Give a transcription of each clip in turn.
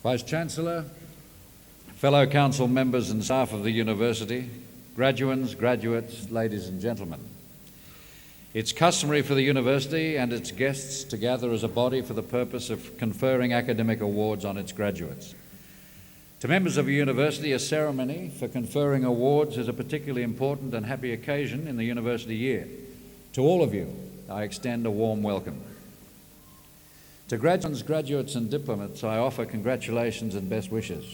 Vice-Chancellor, fellow council members and staff of the university, graduands, graduates, ladies and gentlemen. It's customary for the university and its guests to gather as a body for the purpose of conferring academic awards on its graduates. To members of a university, a ceremony for conferring awards is a particularly important and happy occasion in the university year. To all of you, I extend a warm welcome. To graduates, graduates and diplomats, I offer congratulations and best wishes.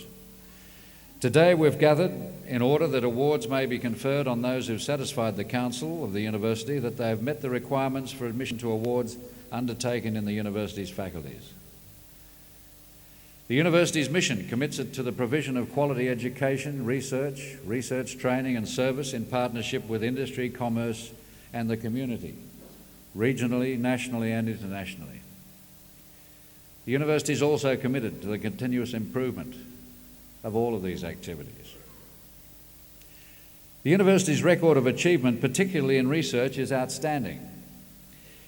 Today we've gathered in order that awards may be conferred on those who've satisfied the council of the university that they have met the requirements for admission to awards undertaken in the university's faculties. The university's mission commits it to the provision of quality education, research training and service in partnership with industry, commerce and the community, regionally, nationally and internationally. The university is also committed to the continuous improvement of all of these activities. The university's record of achievement, particularly in research, is outstanding.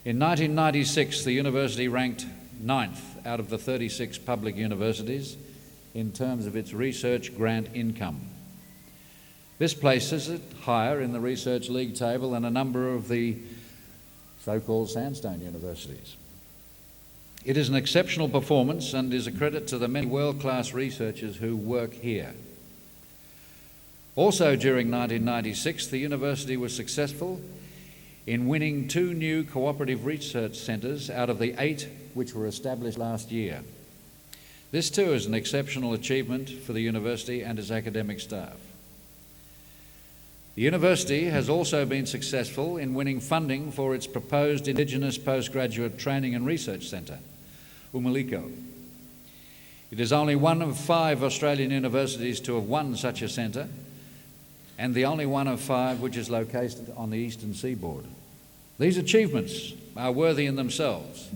In 1996, the university ranked 9th out of the 36 public universities in terms of its research grant income. This places it higher in the Research League table than a number of the so-called sandstone universities. It is an exceptional performance and is a credit to the many world-class researchers who work here. Also during 1996, the university was successful in winning 2 new cooperative research centres out of the 8 which were established last year. This too is an exceptional achievement for the university and its academic staff. The university has also been successful in winning funding for its proposed Indigenous Postgraduate Training and Research Centre, Umaliko. It is only one of 5 Australian universities to have won such a centre and the only one of 5 which is located on the eastern seaboard. These achievements are worthy in themselves.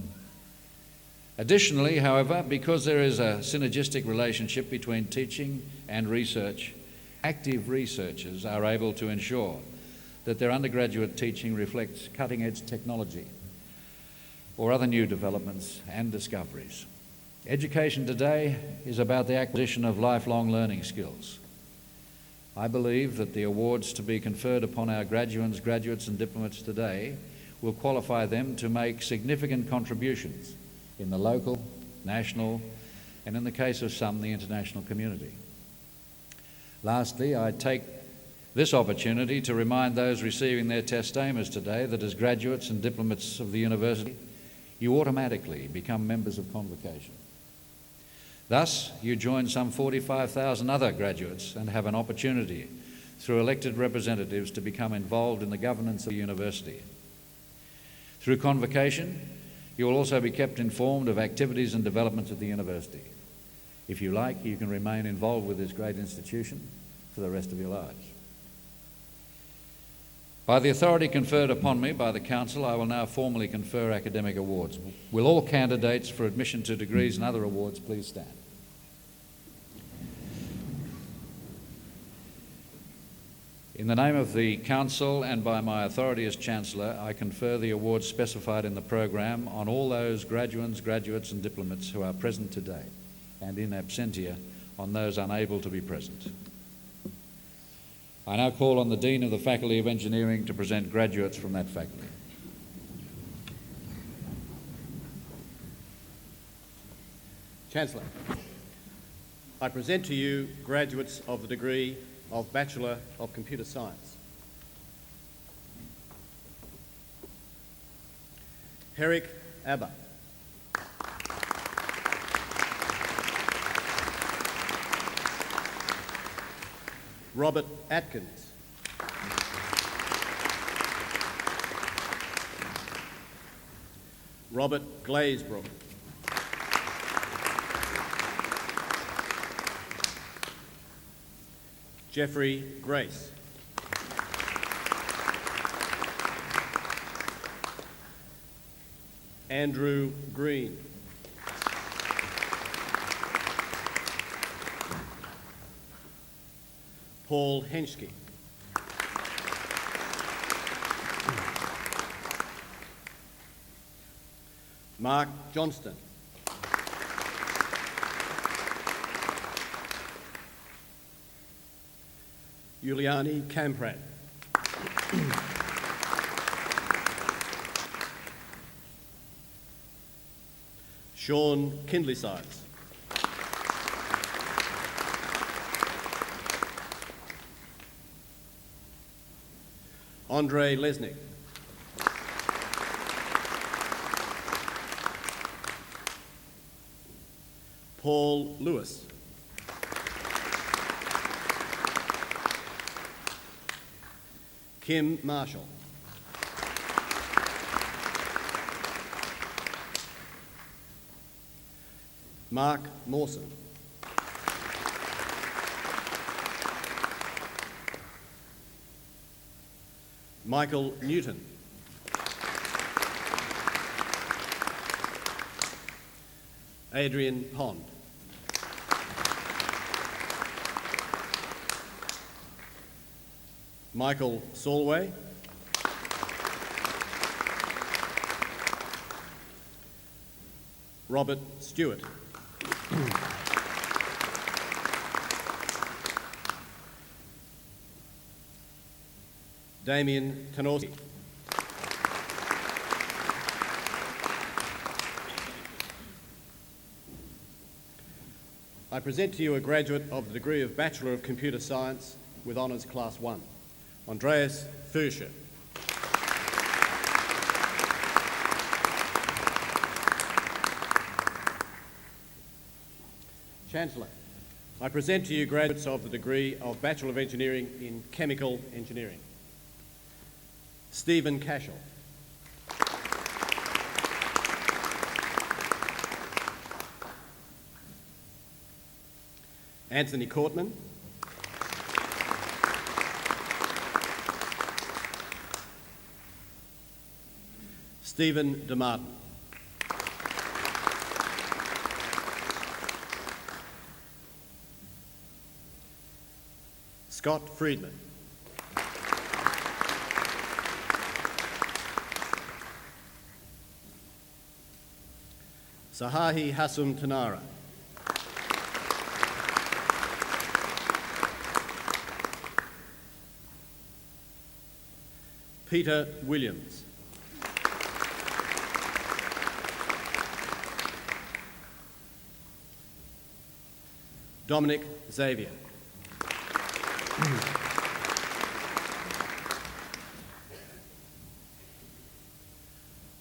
Additionally, however, because there is a synergistic relationship between teaching and research, active researchers are able to ensure that their undergraduate teaching reflects cutting-edge technology or other new developments and discoveries. Education today is about the acquisition of lifelong learning skills. I believe that the awards to be conferred upon our graduands, graduates and diplomats today will qualify them to make significant contributions in the local, national and in the case of some, the international community. Lastly, I take this opportunity to remind those receiving their testamers today that as graduates and diplomats of the university, you automatically become members of Convocation. Thus, you join some 45,000 other graduates and have an opportunity through elected representatives to become involved in the governance of the university. Through Convocation, you will also be kept informed of activities and developments of the university. If you like, you can remain involved with this great institution for the rest of your lives. By the authority conferred upon me by the Council, I will now formally confer academic awards. Will all candidates for admission to degrees and other awards please stand? In the name of the Council and by my authority as Chancellor, I confer the awards specified in the program on all those graduands, graduates and diplomats who are present today, and in absentia on those unable to be present. I now call on the Dean of the Faculty of Engineering to present graduates from that faculty. Chancellor, I present to you graduates of the degree of Bachelor of Computer Science. Herrick Abba. Robert Atkins. Robert Glazebrook. Jeffrey Grace. Andrew Green. Paul Henschke. Mark Johnston. Giuliani Camprat. Sean Kindleysides. Andre Lesnick. Paul Lewis. Kim Marshall. Mark Mawson. Michael Newton. Adrian Pond. Michael Solway. Robert Stewart. Damien Tenorsi. I present to you a graduate of the degree of Bachelor of Computer Science with Honours Class 1, Andreas Fursche. Chancellor, I present to you graduates of the degree of Bachelor of Engineering in Chemical Engineering. Stephen Cashel. Anthony Courtman. Stephen DeMartin. Scott Friedman. Sahahi Hassum Tanara. Peter Williams. Dominic Xavier.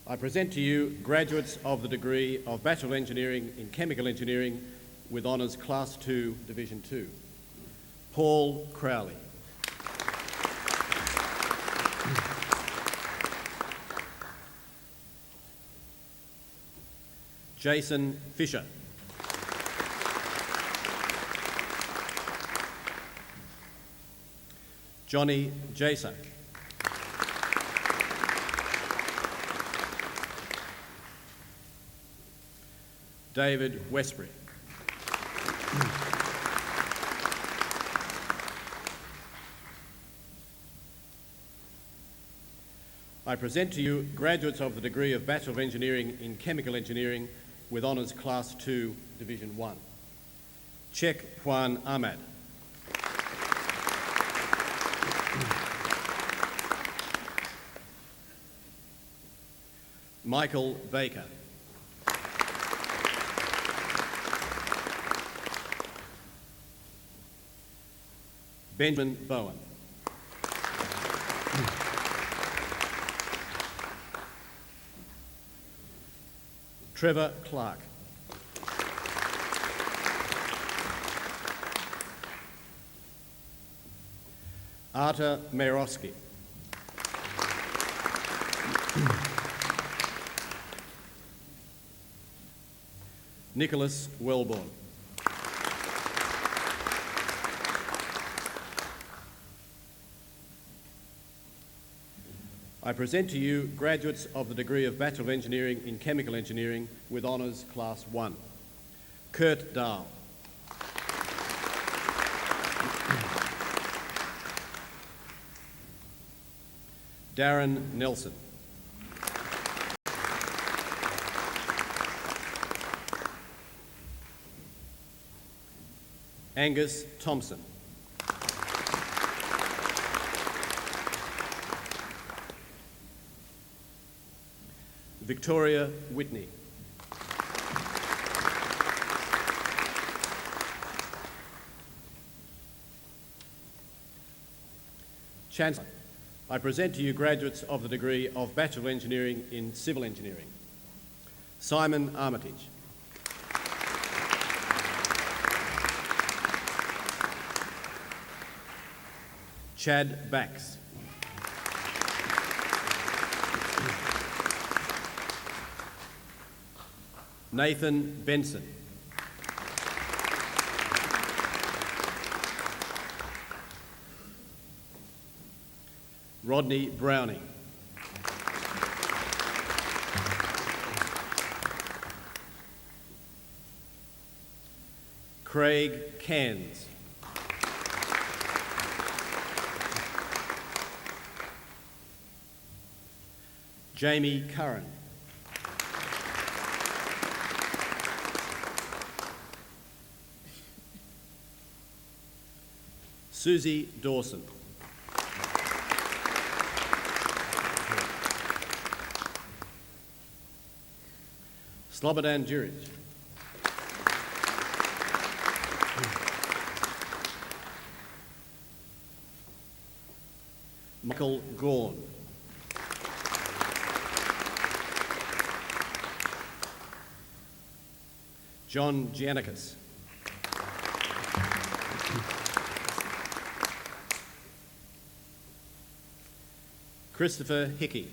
I present to you graduates of the degree of Bachelor of Engineering in Chemical Engineering with Honours Class 2, Division 2. Paul Crowley. Jason Fisher. Johnny Jason. David Westbury. I present to you graduates of the degree of Bachelor of Engineering in Chemical Engineering with Honours Class 2, Division 1. Chek Juan Ahmad. Michael Baker. Benjamin Bowen. Trevor Clark. Arta Meroski. Nicholas Wellborn. I present to you graduates of the degree of Bachelor of Engineering in Chemical Engineering with Honours Class 1. Kurt Dahl. Darren Nelson. Angus Thompson. Victoria Whitney. Chancellor, I present to you graduates of the degree of Bachelor of Engineering in Civil Engineering. Simon Armitage. Chad Bax. Nathan Benson. Rodney Browning. Craig Cairns. Jamie Curran. Susie Dawson. Slobodan Djuric. Michael Gorn. John Giannikis. Christopher Hickey.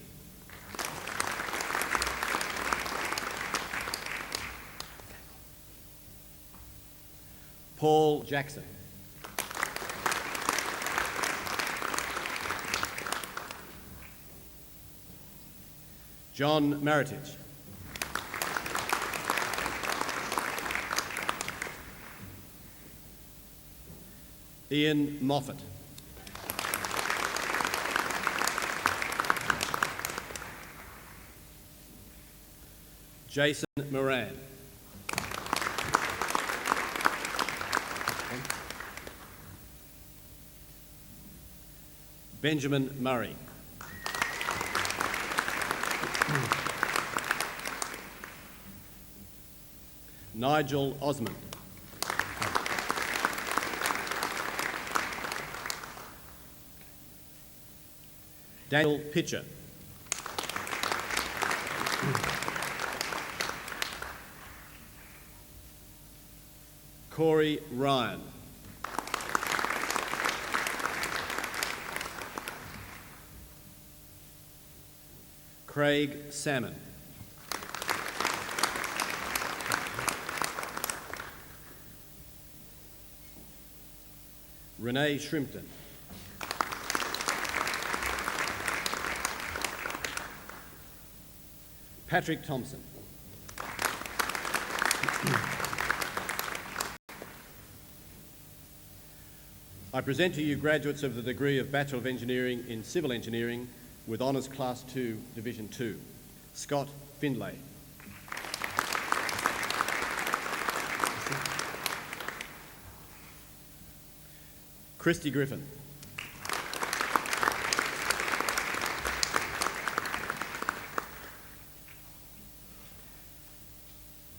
Paul Jackson. John Maritage. Ian Moffat. Jason Moran. Benjamin Murray. Nigel Osmond. Daniel Pitcher. Corey Ryan. Craig Salmon. Renee Shrimpton. Patrick Thompson. I present to you graduates of the degree of Bachelor of Engineering in Civil Engineering with Honours Class 2, Division 2. Scott Findlay. Christy Griffin.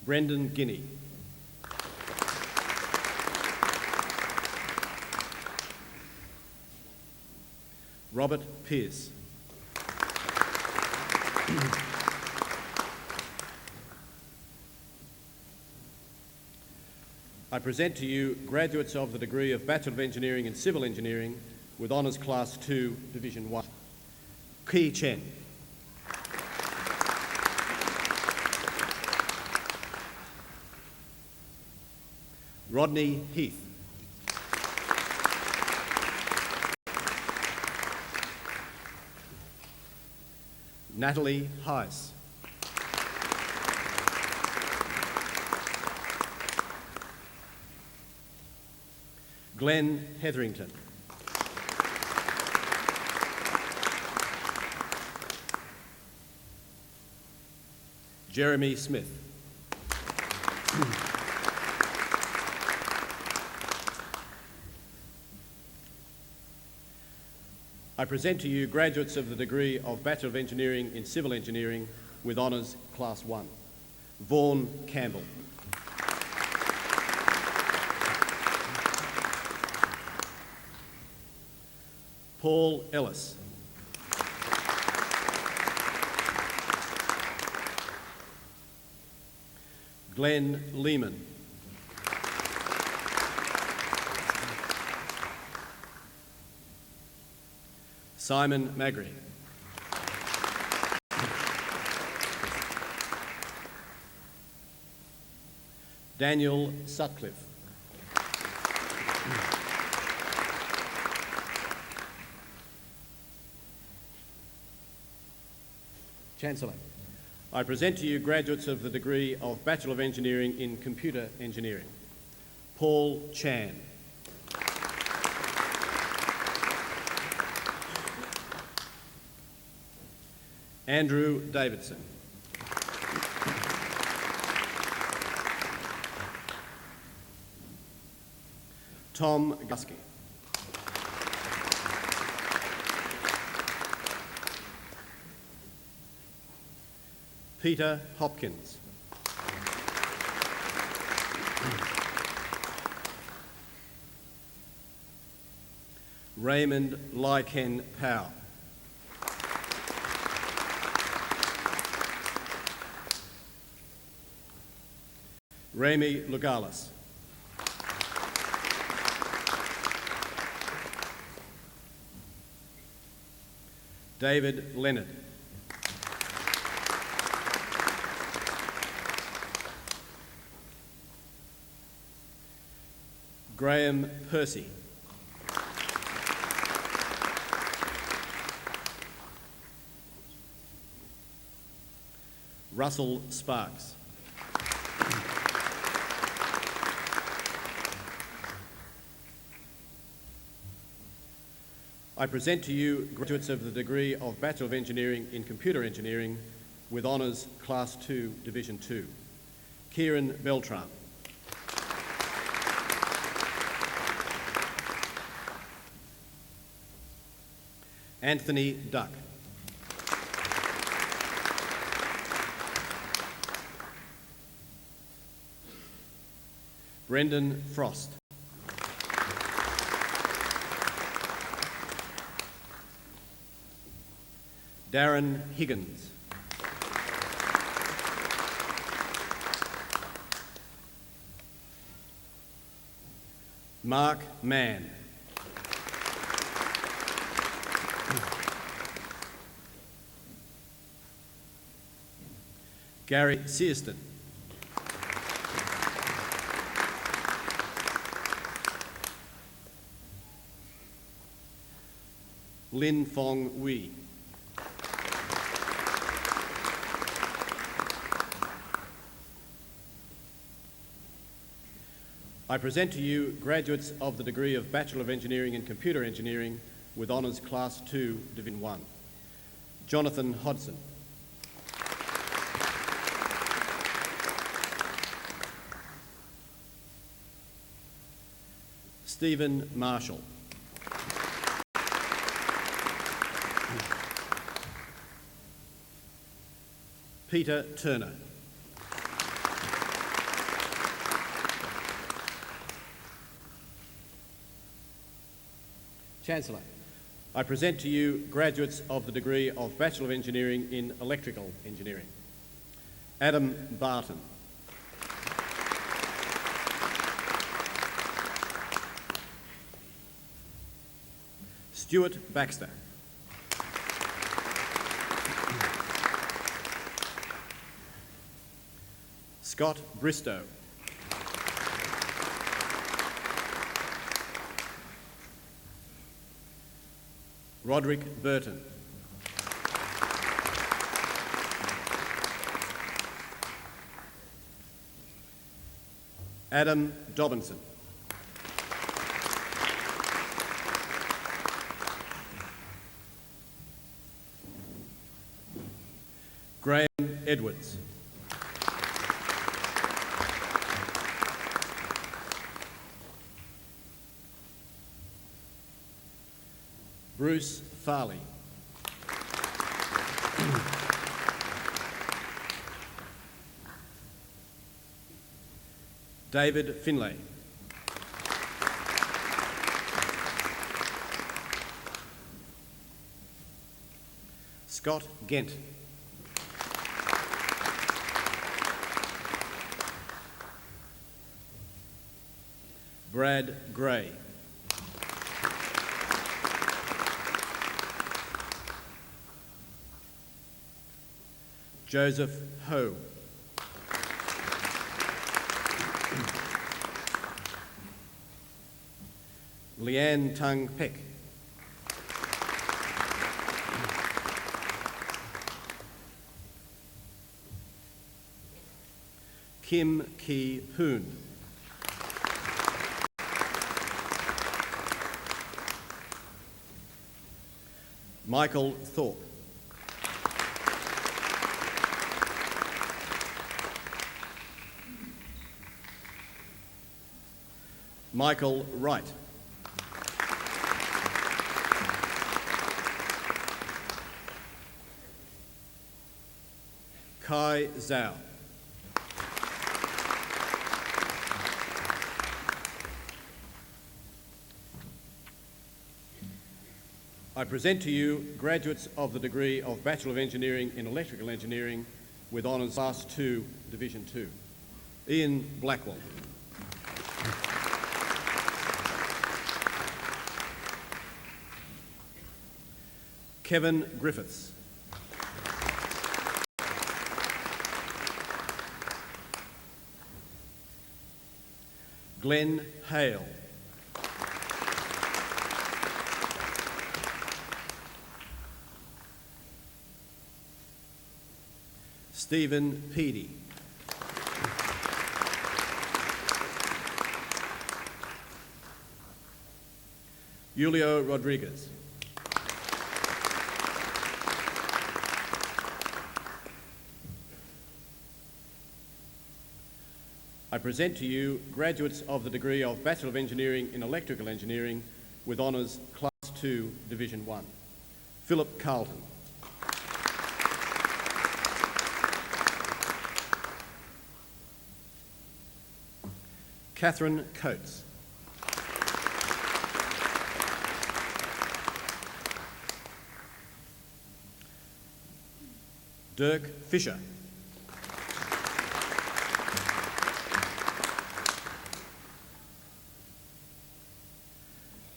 Brendan Guinea. Robert Pearce. I present to you graduates of the degree of Bachelor of Engineering in Civil Engineering with Honours Class 2, Division 1. Ki Chen. Rodney Heath. Natalie Heiss. Glenn Hetherington. Jeremy Smith. I present to you graduates of the degree of Bachelor of Engineering in Civil Engineering with honours Class 1. Vaughan Campbell. Paul Ellis. Glenn Lehman. Simon Magri. Daniel Sutcliffe. Chancellor, I present to you graduates of the degree of Bachelor of Engineering in Computer Engineering. Paul Chan. Andrew Davidson. Tom Gusky. Peter Hopkins. Raymond Lyken Powell. Remy Lugalis. David Leonard. Graham Percy. Russell Sparks. I present to you graduates of the degree of Bachelor of Engineering in Computer Engineering with honours Class 2, Division 2. Kieran Beltran. Anthony Duck. Brendan Frost. Darren Higgins. Mark Mann. Gary Searston. Lin Fong Wee. I present to you graduates of the degree of Bachelor of Engineering in Computer Engineering with honours Class 2, Division 1. Jonathan Hodson. Stephen Marshall. Peter Turner. Chancellor, I present to you graduates of the degree of Bachelor of Engineering in Electrical Engineering. Adam Barton. Stuart Baxter. Scott Bristow. Roderick Burton. Adam Dobinson. Graham Edwards. Bruce Farley. David Finlay. Scott Gent. Brad Gray. Joseph Ho. Leanne Tung Peck. Kim Ki Hoon. Michael Thorpe. Michael Wright. Kai Zhao. I present to you graduates of the degree of Bachelor of Engineering in Electrical Engineering with honours Class 2, Division 2. Ian Blackwell. Kevin Griffiths. Glenn Hale. Stephen Peedy. Julio Rodriguez. I present to you graduates of the degree of Bachelor of Engineering in Electrical Engineering with honours Class 2, Division 1. Philip Carlton. Catherine Coates. Dirk Fisher.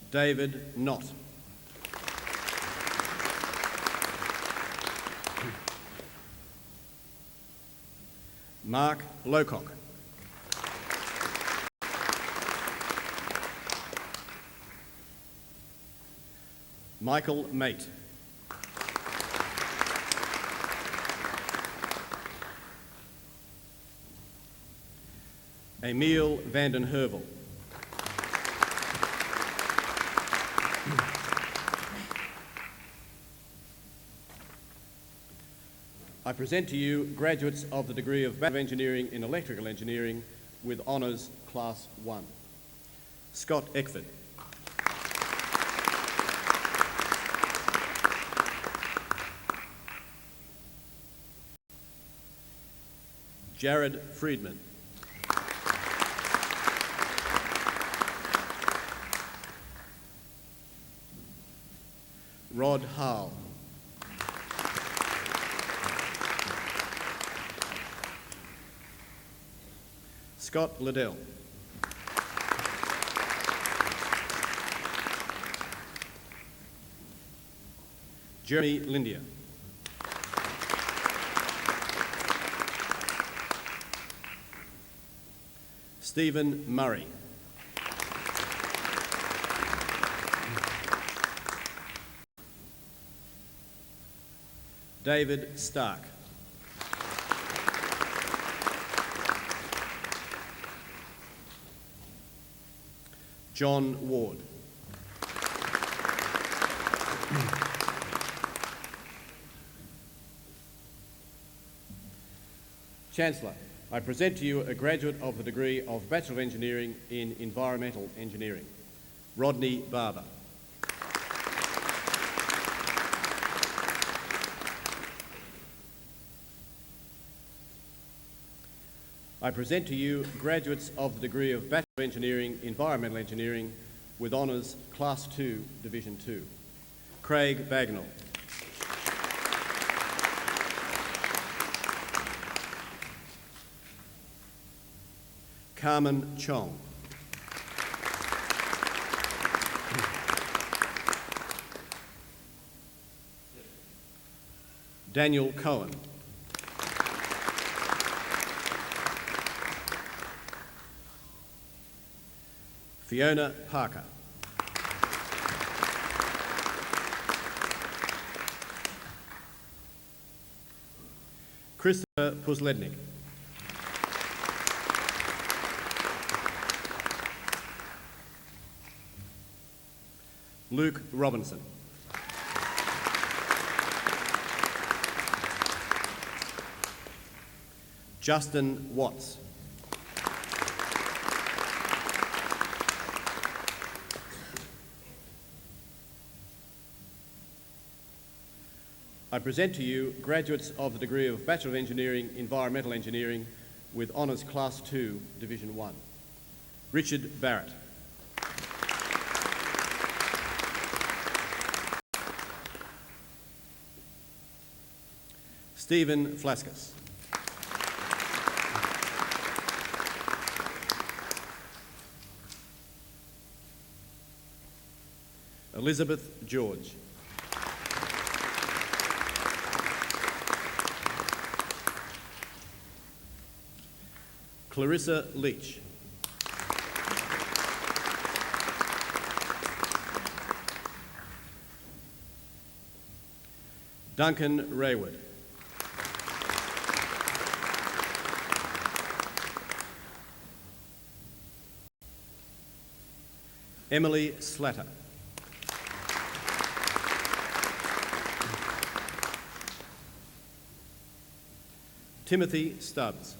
David Knott. Mark Lowcock. Michael Mate. Emile van den Heuvel. I present to you graduates of the degree of Bachelor of Engineering in Electrical Engineering with honours Class 1. Scott Eckford. Jared Friedman. Rod Harl. Scott Liddell. Jeremy Lindia. Stephen Murray. David Stark. John Ward. Chancellor, I present to you a graduate of the degree of Bachelor of Engineering in Environmental Engineering, Rodney Barber. I I present to you graduates of the degree of Bachelor of Engineering, Environmental Engineering with honours Class 2, Division 2. Craig Bagnall. Carmen Chong. Daniel Cohen. Fiona Parker. Christopher Puslednik. Luke Robinson. Justin Watts. I present to you graduates of the degree of Bachelor of Engineering, Environmental Engineering with honours Class 2, Division 1. Richard Barrett. Stephen Flaskas. Elizabeth George. Clarissa Leach. Duncan Raywood. Emily Slatter. Timothy Stubbs.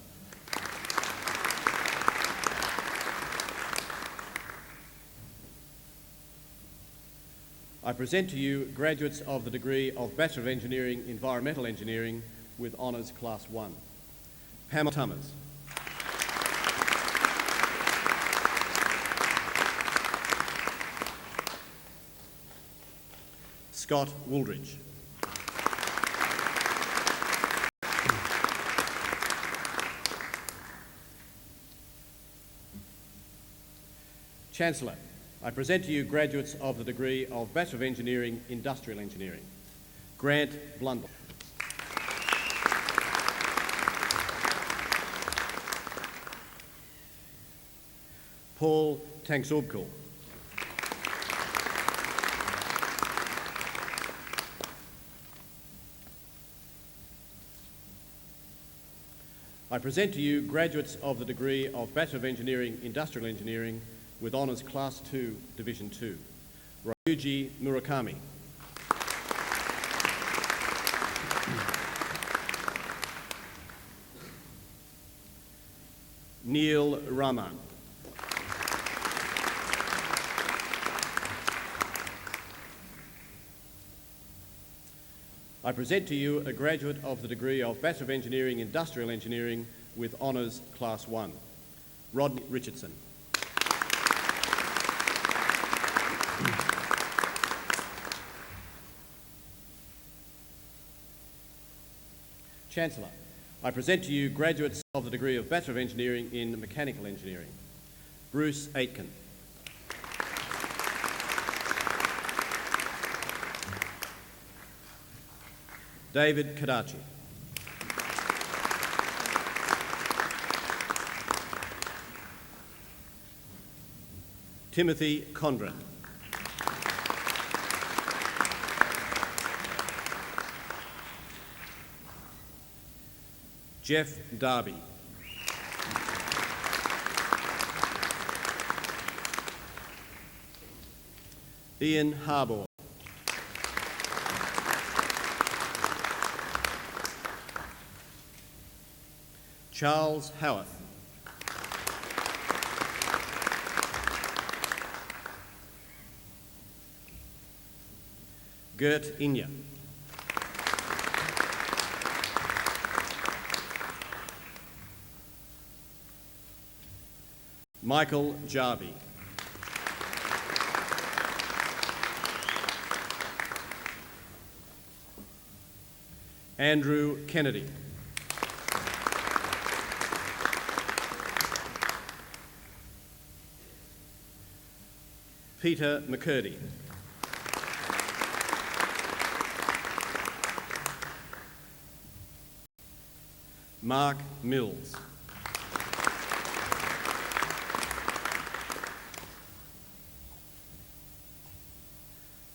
I present to you graduates of the degree of Bachelor of Engineering, Environmental Engineering with honours Class 1. Pamela Tummers. Scott Wooldridge. Chancellor, I present to you graduates of the degree of Bachelor of Engineering, Industrial Engineering. Grant Blundell. Paul Tanksobkul. I present to you graduates of the degree of Bachelor of Engineering, Industrial Engineering with honours Class 2, Division 2. Ryuji Murakami. Neil Raman. I present to you a graduate of the degree of Bachelor of Engineering, Industrial Engineering with honours Class 1. Rodney Richardson. Chancellor, I present to you graduates of the degree of Bachelor of Engineering in Mechanical Engineering. Bruce Aitken. David Kadachi. Timothy Condren. Jeff Darby. Ian Harbour. Charles Howarth. Gert Inya. Michael Jarvie. Andrew Kennedy. Peter McCurdy. Mark Mills.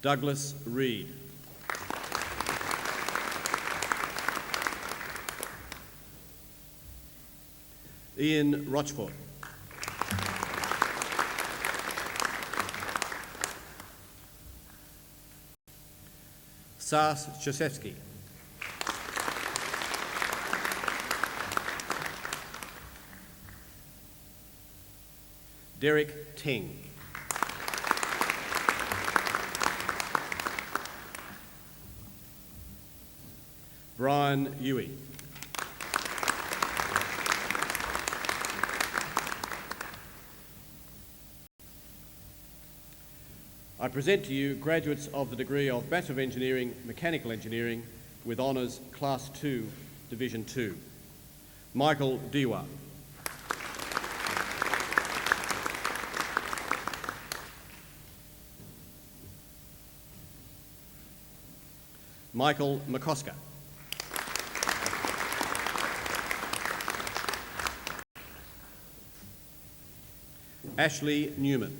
Douglas Reid. Ian Rochford. Sas Chasevsky. Derek Ting. Brian Huey. I present to you graduates of the degree of Bachelor of Engineering, Mechanical Engineering with honours Class 2, Division 2. Michael Diwa. Michael McCosker. Ashley Newman.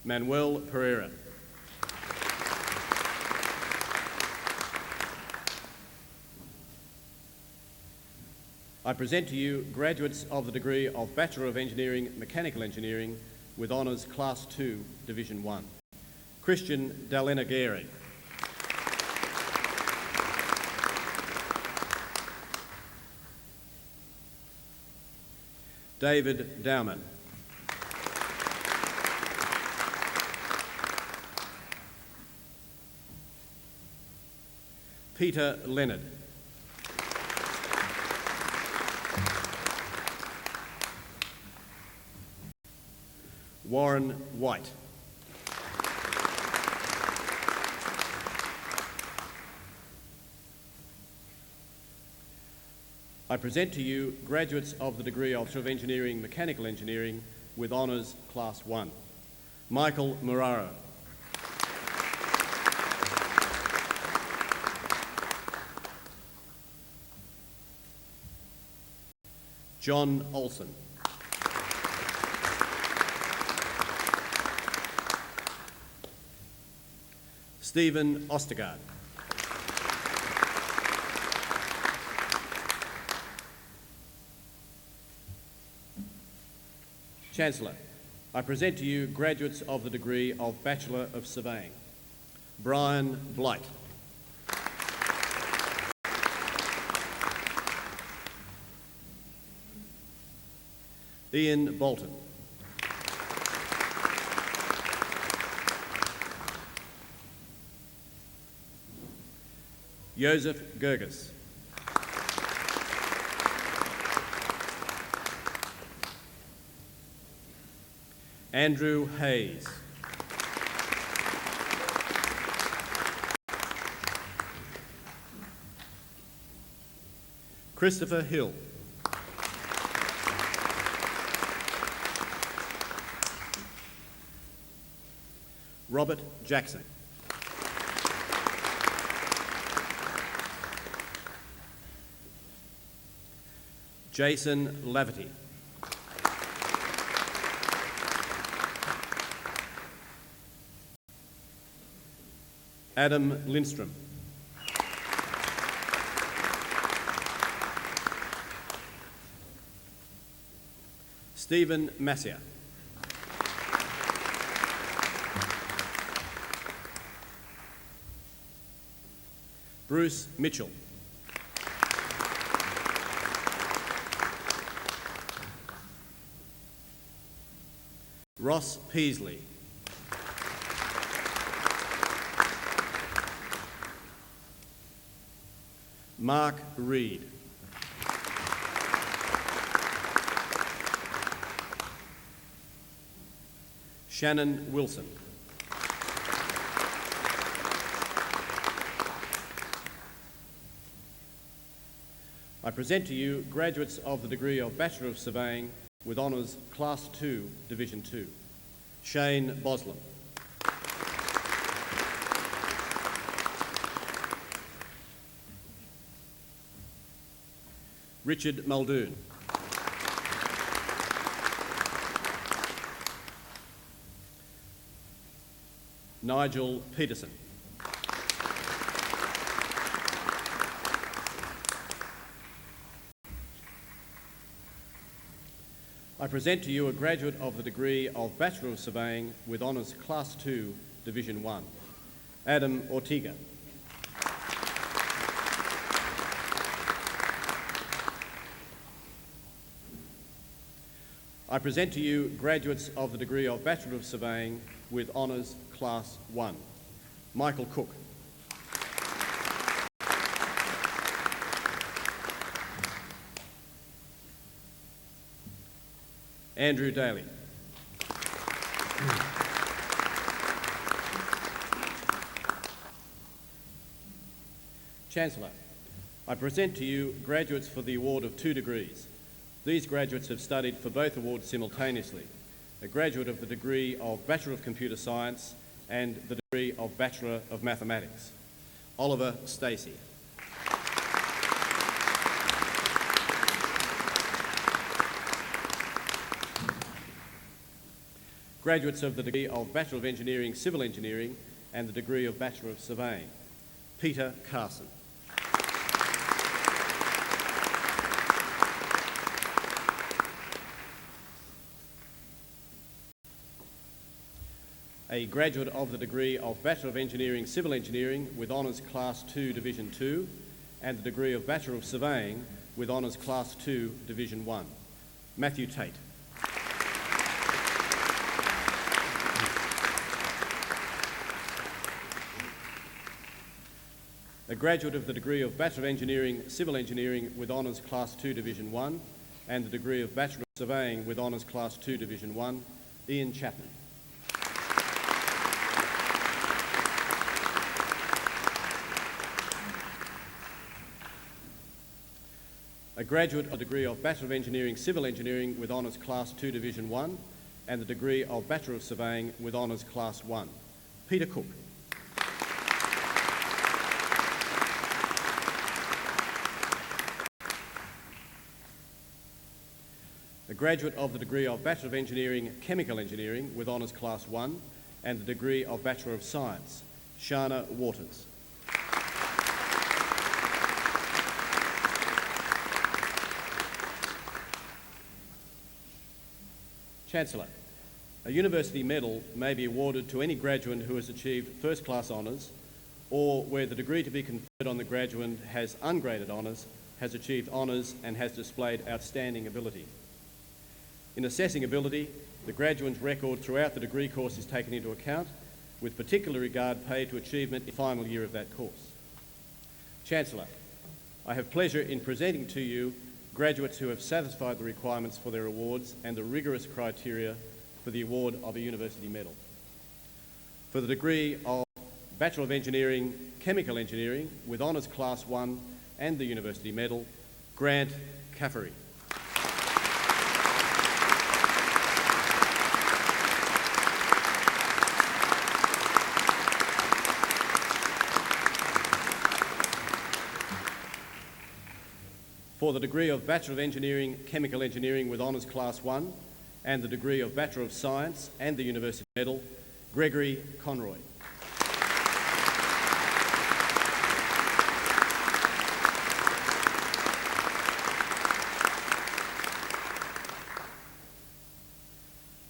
Manuel Pereira. I present to you graduates of the degree of Bachelor of Engineering, Mechanical Engineering with honours Class 2, Division 1. Christian Dalenagere. David Dowman. Peter Leonard. Warren White. I present to you graduates of the degree of Bachelor of Engineering, Mechanical Engineering with honours Class 1. Michael Muraro. John Olson. Stephen Ostergaard. Chancellor, I present to you graduates of the degree of Bachelor of Surveying. Brian Blight. Ian Bolton. Joseph Gerges. Andrew Hayes. Christopher Hill. Robert Jackson. Jason Laverty. Adam Lindstrom. Stephen Massier. Bruce Mitchell. Ross Peasley. Mark Reed. Shannon Wilson. I present to you graduates of the degree of Bachelor of Surveying with Honours Class 2, Division 2. Shane Boslam. Richard Muldoon. Nigel Peterson. I present to you a graduate of the degree of Bachelor of Surveying with Honours Class 2, Division 1, Adam Ortega. I present to you graduates of the degree of Bachelor of Surveying with Honours Class 1, Michael Cook. Andrew Daly. Chancellor, I present to you graduates for the award of 2 degrees. These graduates have studied for both awards simultaneously, a graduate of the degree of Bachelor of Computer Science and the degree of Bachelor of Mathematics. Oliver Stacey. Graduates of the degree of Bachelor of Engineering, Civil Engineering and the degree of Bachelor of Surveying. Peter Carson. A graduate of the degree of Bachelor of Engineering, Civil Engineering with Honours Class 2, Division 2 and the degree of Bachelor of Surveying with Honours Class 2, Division 1. Matthew Tate. A graduate of the degree of Bachelor of Engineering, Civil Engineering with Honours Class 2, Division 1 and the degree of Bachelor of Surveying with Honours Class 2, Division 1, Ian Chapman. A graduate of the degree of Bachelor of Engineering, Civil Engineering with Honours Class 2, Division 1 and the degree of Bachelor of Surveying with Honours Class 1, Peter Cook. A graduate of the degree of Bachelor of Engineering, Chemical Engineering with Honours Class 1 and the degree of Bachelor of Science, Shana Waters. Chancellor, a university medal may be awarded to any graduate who has achieved first-class honours or where the degree to be conferred on the graduate has ungraded honours, has achieved honours and has displayed outstanding ability. In assessing ability, the graduate's record throughout the degree course is taken into account, with particular regard paid to achievement in the final year of that course. Chancellor, I have pleasure in presenting to you graduates who have satisfied the requirements for their awards and the rigorous criteria for the award of a university medal. For the degree of Bachelor of Engineering, Chemical Engineering with Honours Class 1 and the university medal, Grant Caffery. For the degree of Bachelor of Engineering, Chemical Engineering with Honours Class 1 and the degree of Bachelor of Science and the University Medal, Gregory Conroy.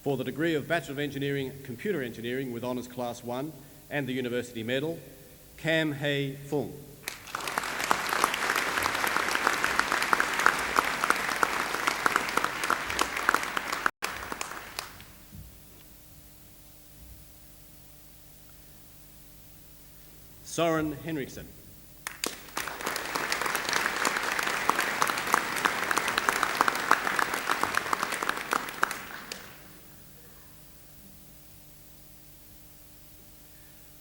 For the degree of Bachelor of Engineering, Computer Engineering with Honours Class 1 and the University Medal, Cam Hei Fung. Soren Henriksen.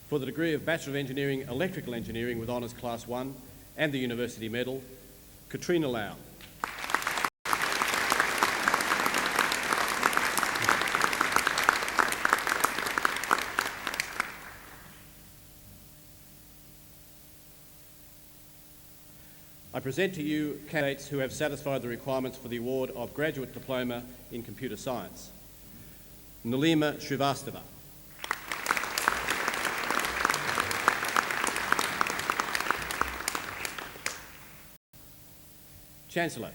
For the degree of Bachelor of Engineering, Electrical Engineering with Honours Class 1 and the University Medal, Katrina Lau. I present to you candidates who have satisfied the requirements for the award of Graduate Diploma in Computer Science. Nalima Srivastava. Chancellor,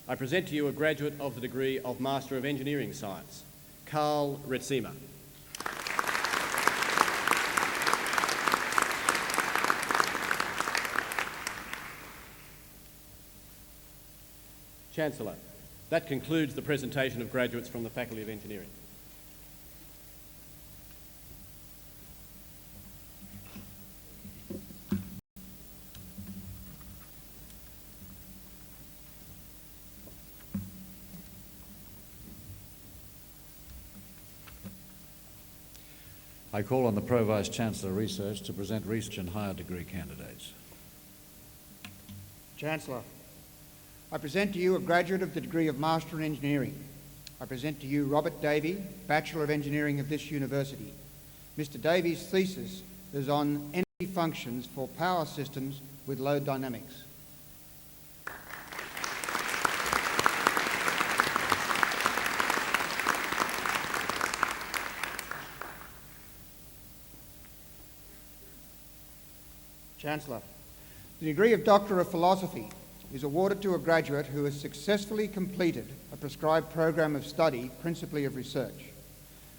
I present to you a graduate of the degree of Master of Engineering Science, Carl Retsima. Chancellor, that concludes the presentation of graduates from the Faculty of Engineering. I call on the Pro-Vice Chancellor of Research to present research and higher degree candidates. Chancellor, I present to you a graduate of the degree of Master in Engineering. I present to you Robert Davey, Bachelor of Engineering of this university. Mr. Davey's thesis is on energy functions for power systems with load dynamics. Chancellor, the degree of Doctor of Philosophy is awarded to a graduate who has successfully completed a prescribed program of study, principally of research.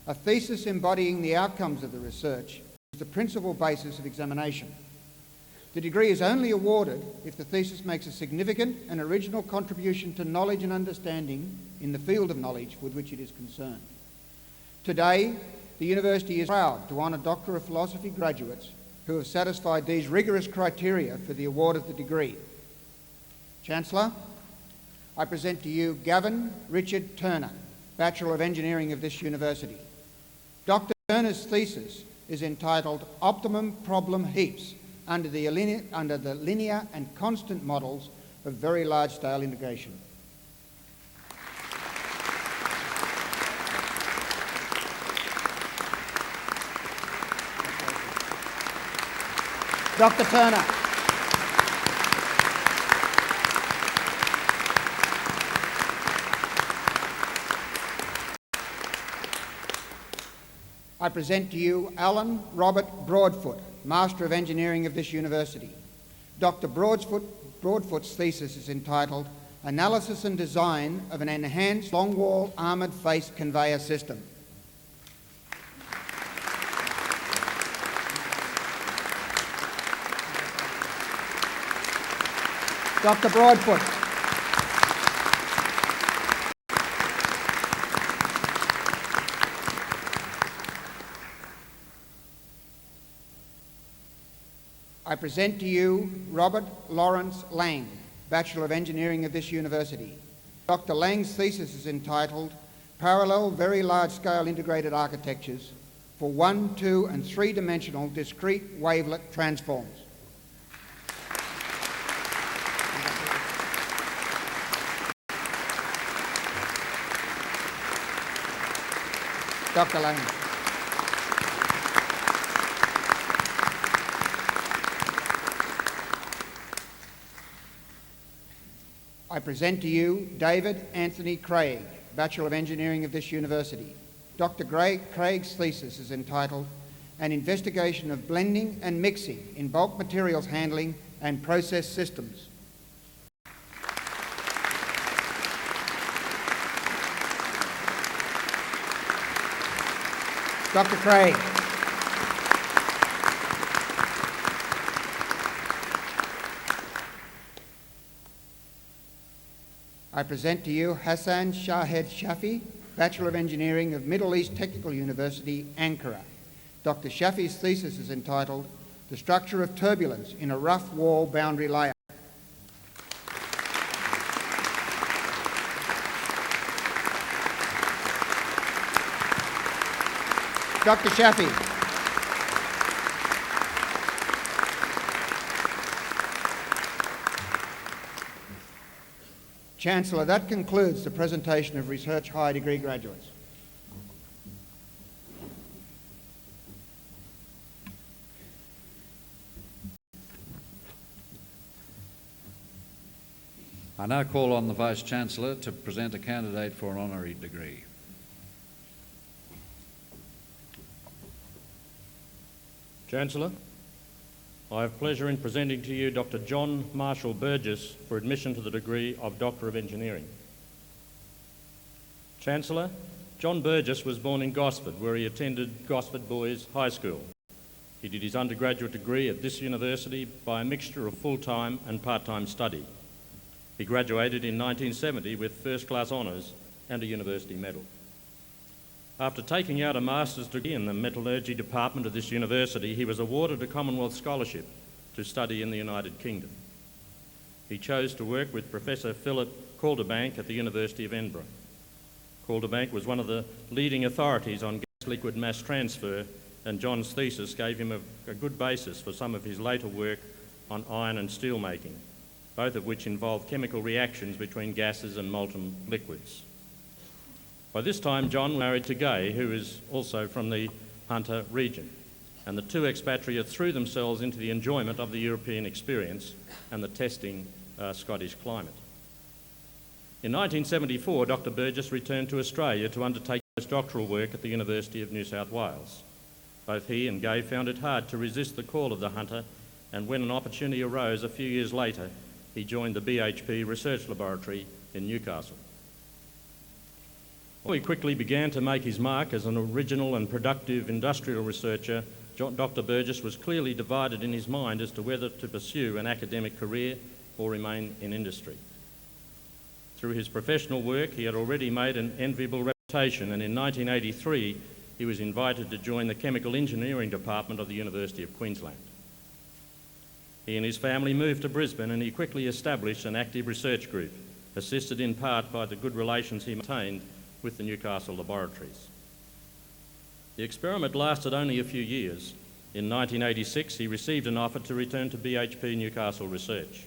A thesis embodying the outcomes of the research is the principal basis of examination. The degree is only awarded if the thesis makes a significant and original contribution to knowledge and understanding in the field of knowledge with which it is concerned. Today, the university is proud to honour Doctor of Philosophy graduates who have satisfied these rigorous criteria for the award of the degree. Chancellor, I present to you Gavin Richard Turner, Bachelor of Engineering of this university. Dr. Turner's thesis is entitled Optimum Problem Heaps under the linear and constant models of very large-scale integration. Dr. Turner. I present to you Alan Robert Broadfoot, Master of Engineering of this university. Dr. Broadfoot's thesis is entitled Analysis and Design of an Enhanced Longwall Armoured Face Conveyor System. Dr. Broadfoot. I present to you Robert Lawrence Lang, Bachelor of Engineering of this university. Dr. Lang's thesis is entitled Parallel Very Large-Scale Integrated Architectures for 1-, 2- and 3-dimensional discrete wavelet transforms. Dr. Lang. I present to you David Anthony Craig, Bachelor of Engineering of this university. Dr. Craig's thesis is entitled An Investigation of Blending and Mixing in Bulk Materials Handling and Process Systems. Dr. Craig. I present to you Hassan Shahed Shafi, Bachelor of Engineering of Middle East Technical University, Ankara. Dr. Shafi's thesis is entitled The Structure of Turbulence in a Rough Wall Boundary Layer. Dr. Shafi. Chancellor, that concludes the presentation of Research Higher Degree graduates. I now call on the Vice-Chancellor to present a candidate for an honorary degree. Chancellor, I have pleasure in presenting to you Dr. John Marshall Burgess for admission to the degree of Doctor of Engineering. Chancellor, John Burgess was born in Gosford, where he attended Gosford Boys High School. He did his undergraduate degree at this university by a mixture of full-time and part-time study. He graduated in 1970 with first-class honours and a university medal. After taking out a master's degree in the metallurgy department of this university, he was awarded a Commonwealth Scholarship to study in the United Kingdom. He chose to work with Professor Philip Calderbank at the University of Edinburgh. Calderbank was one of the leading authorities on gas-liquid mass transfer, and John's thesis gave him a good basis for some of his later work on iron and steel making, both of which involve chemical reactions between gases and molten liquids. By this time, John was married to Gay, who is also from the Hunter region, and the two expatriates threw themselves into the enjoyment of the European experience and the testing Scottish climate. In 1974, Dr. Burgess returned to Australia to undertake postdoctoral work at the University of New South Wales. Both he and Gay found it hard to resist the call of the Hunter, and when an opportunity arose a few years later, he joined the BHP Research Laboratory in Newcastle. Well, he quickly began to make his mark as an original and productive industrial researcher. Dr. Burgess was clearly divided in his mind as to whether to pursue an academic career or remain in industry. Through his professional work, he had already made an enviable reputation, and in 1983, he was invited to join the Chemical Engineering Department of the University of Queensland. He and his family moved to Brisbane, and he quickly established an active research group, assisted in part by the good relations he maintained with the Newcastle laboratories. The experiment lasted only a few years. In 1986, he received an offer to return to BHP Newcastle Research.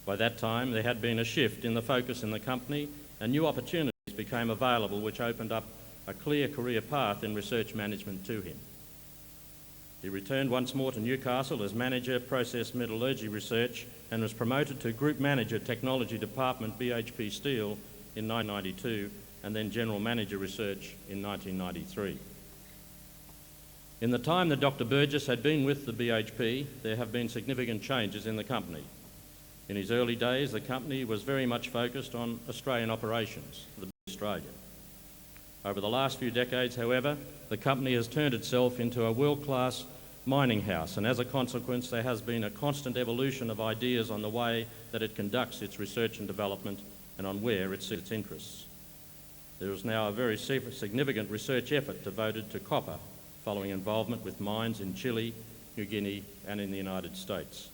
By that time, there had been a shift in the focus in the company, and new opportunities became available, which opened up a clear career path in research management to him. He returned once more to Newcastle as Manager Process Metallurgy Research and was promoted to Group Manager Technology Department BHP Steel in 1992 and then General Manager Research in 1993. In the time that Dr. Burgess had been with the BHP, there have been significant changes in the company. In his early days, the company was very much focused on Australian operations, the Australia. Over the last few decades, however, the company has turned itself into a world-class mining house, and as a consequence, there has been a constant evolution of ideas on the way that it conducts its research and development and on where it sets its interests. There is now a very significant research effort devoted to copper, following involvement with mines in Chile, New Guinea, and in the United States.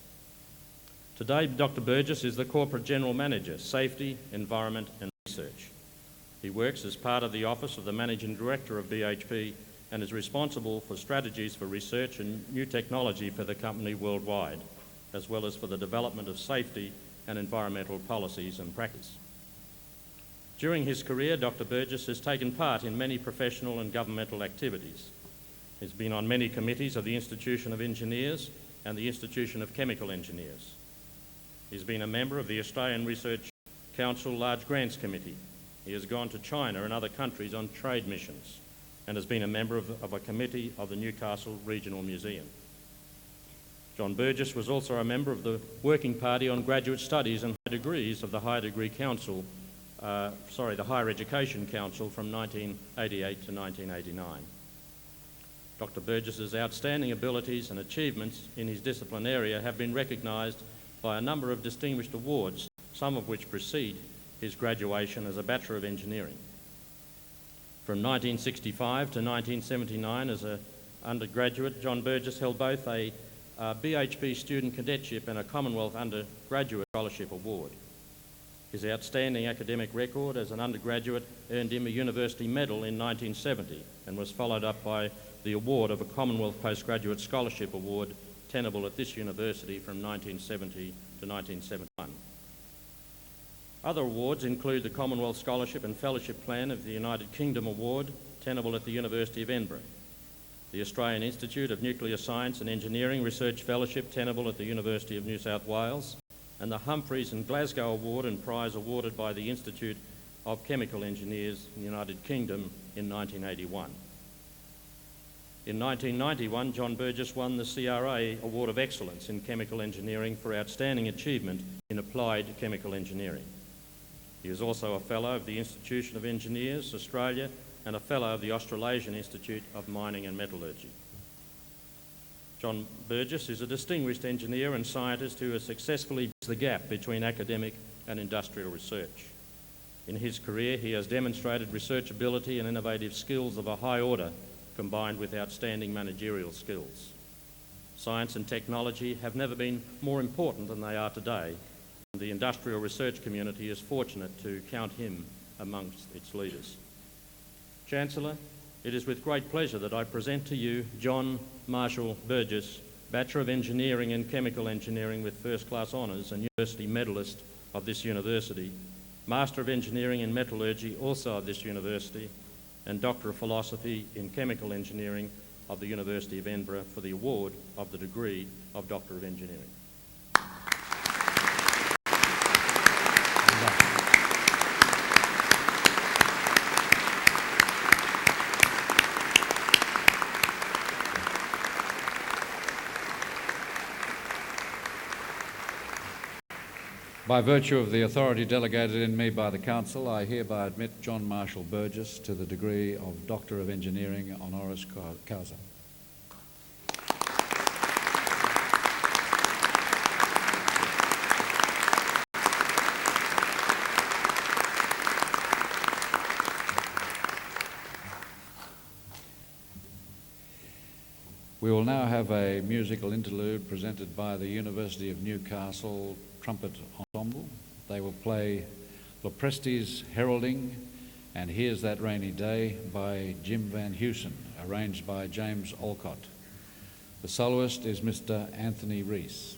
Today, Dr. Burgess is the Corporate General Manager, Safety, Environment and Research. He works as part of the Office of the Managing Director of BHP and is responsible for strategies for research and new technology for the company worldwide, as well as for the development of safety and environmental policies and practice. During his career, Dr. Burgess has taken part in many professional and governmental activities. He's been on many committees of the Institution of Engineers and the Institution of Chemical Engineers. He's been a member of the Australian Research Council Large Grants Committee. He has gone to China and other countries on trade missions and has been a member of a committee of the Newcastle Regional Museum. John Burgess was also a member of the Working Party on Graduate Studies and High Degrees of the Higher Education Council from 1988 to 1989. Dr. Burgess's outstanding abilities and achievements in his discipline area have been recognised by a number of distinguished awards, some of which precede his graduation as a Bachelor of Engineering. From 1965 to 1979 as an undergraduate, John Burgess held both a BHP Student Cadetship and a Commonwealth Undergraduate Scholarship Award. His outstanding academic record as an undergraduate earned him a University Medal in 1970 and was followed up by the award of a Commonwealth Postgraduate Scholarship Award tenable at this university from 1970 to 1971. Other awards include the Commonwealth Scholarship and Fellowship Plan of the United Kingdom Award, tenable at the University of Edinburgh, the Australian Institute of Nuclear Science and Engineering Research Fellowship, tenable at the University of New South Wales, and the Humphreys and Glasgow Award and prize awarded by the Institute of Chemical Engineers in the United Kingdom in 1981. In 1991, John Burgess won the CRA Award of Excellence in Chemical Engineering for outstanding achievement in applied chemical engineering. He is also a Fellow of the Institution of Engineers, Australia, and a Fellow of the Australasian Institute of Mining and Metallurgy. John Burgess is a distinguished engineer and scientist who has successfully bridged the gap between academic and industrial research. In his career, he has demonstrated researchability and innovative skills of a high order, combined with outstanding managerial skills. Science and technology have never been more important than they are today, and the industrial research community is fortunate to count him amongst its leaders. Chancellor, it is with great pleasure that I present to you John Marshall Burgess, Bachelor of Engineering in Chemical Engineering with first-class honours and University Medallist of this university, Master of Engineering in Metallurgy, also of this university, and Doctor of Philosophy in Chemical Engineering of the University of Edinburgh for the award of the degree of Doctor of Engineering. By virtue of the authority delegated in me by the Council, I hereby admit John Marshall Burgess to the degree of Doctor of Engineering honoris causa. We will now have a musical interlude presented by the University of Newcastle Trumpet Ensemble. They will play Lopresti's Heralding and Here's That Rainy Day by Jim Van Heusen, arranged by James Olcott. The soloist is Mr. Anthony Rees.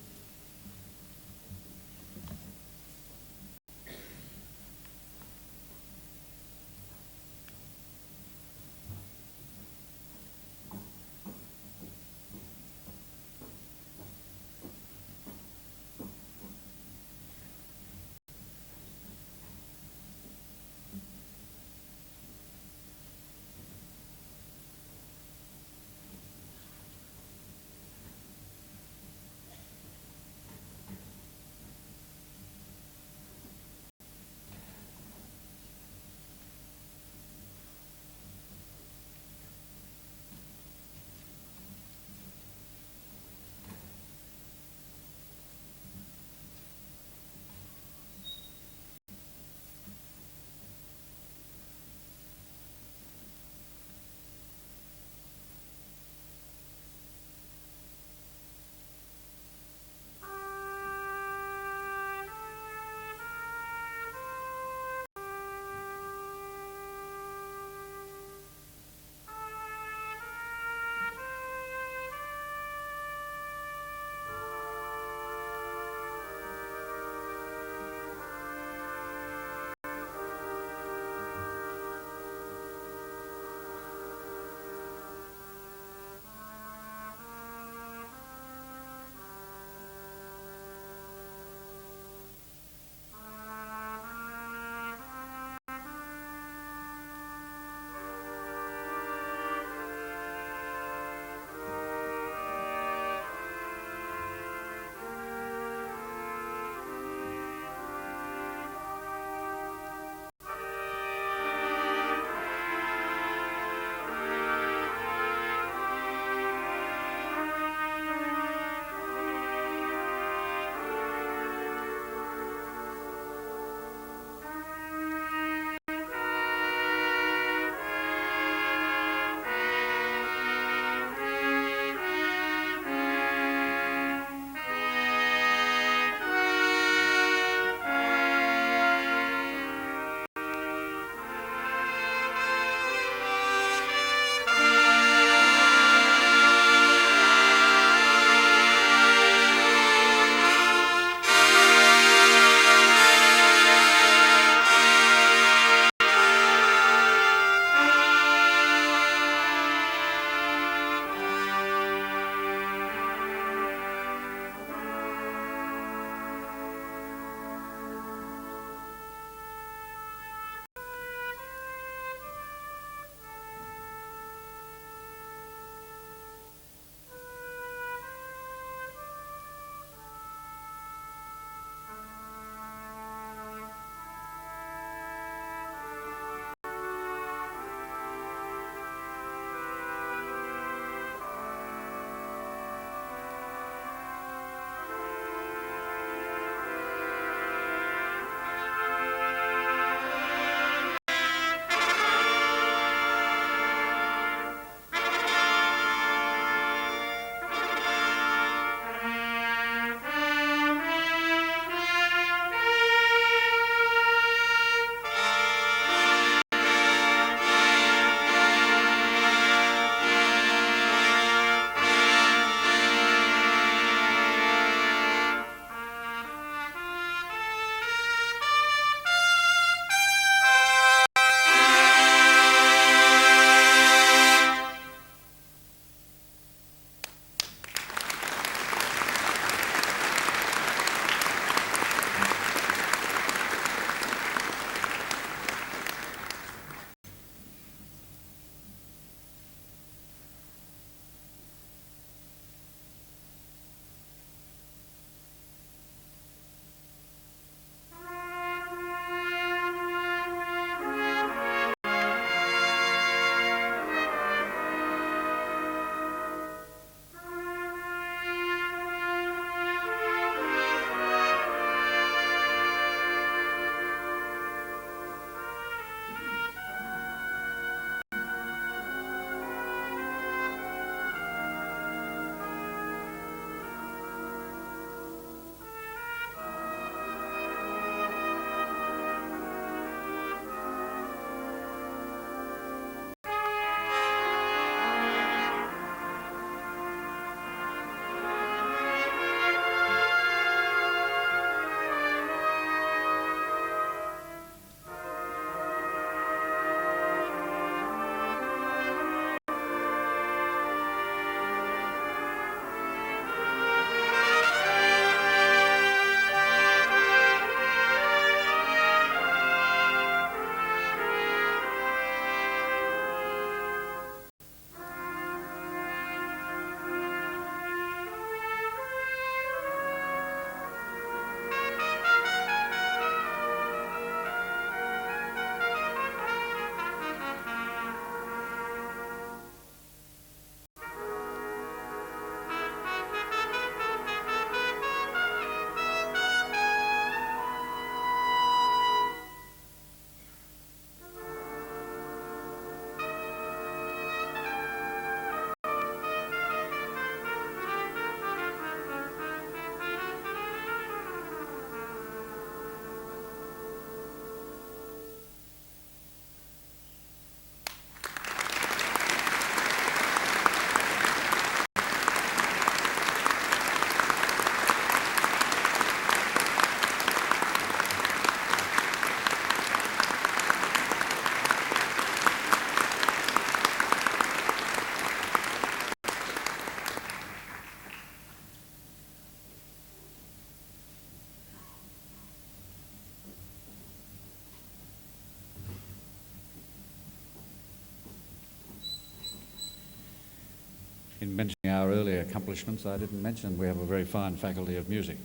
In mentioning our earlier accomplishments, I didn't mention we have a very fine faculty of music,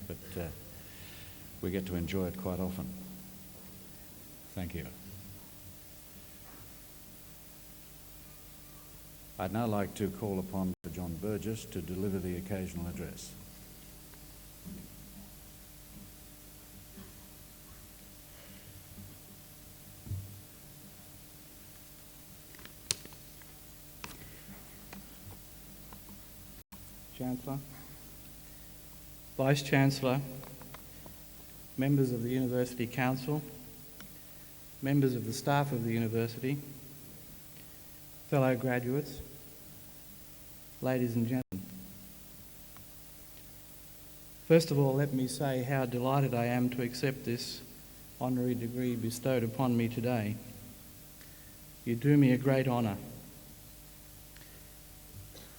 but we get to enjoy it quite often. Thank you. I'd now like to call upon Dr. John Burgess to deliver the occasional address. Chancellor, Vice-Chancellor, members of the University Council, members of the staff of the University, fellow graduates, ladies and gentlemen. First of all, let me say how delighted I am to accept this honorary degree bestowed upon me today. You do me a great honour.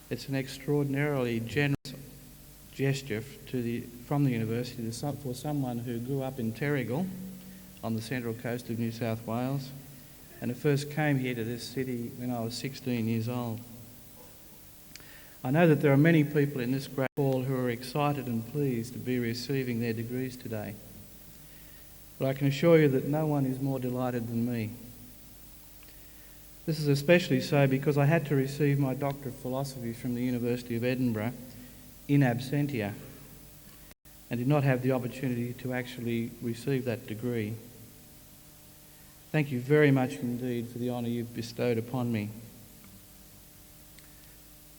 It's an extraordinarily generous gesture from the university for someone who grew up in Terrigal on the central coast of New South Wales and who first came here to this city when I was 16 years old. I know that there are many people in this great hall who are excited and pleased to be receiving their degrees today, but I can assure you that no one is more delighted than me. This is especially so because I had to receive my Doctor of Philosophy from the University of Edinburgh in absentia and did not have the opportunity to actually receive that degree. Thank you very much indeed for the honour you've bestowed upon me.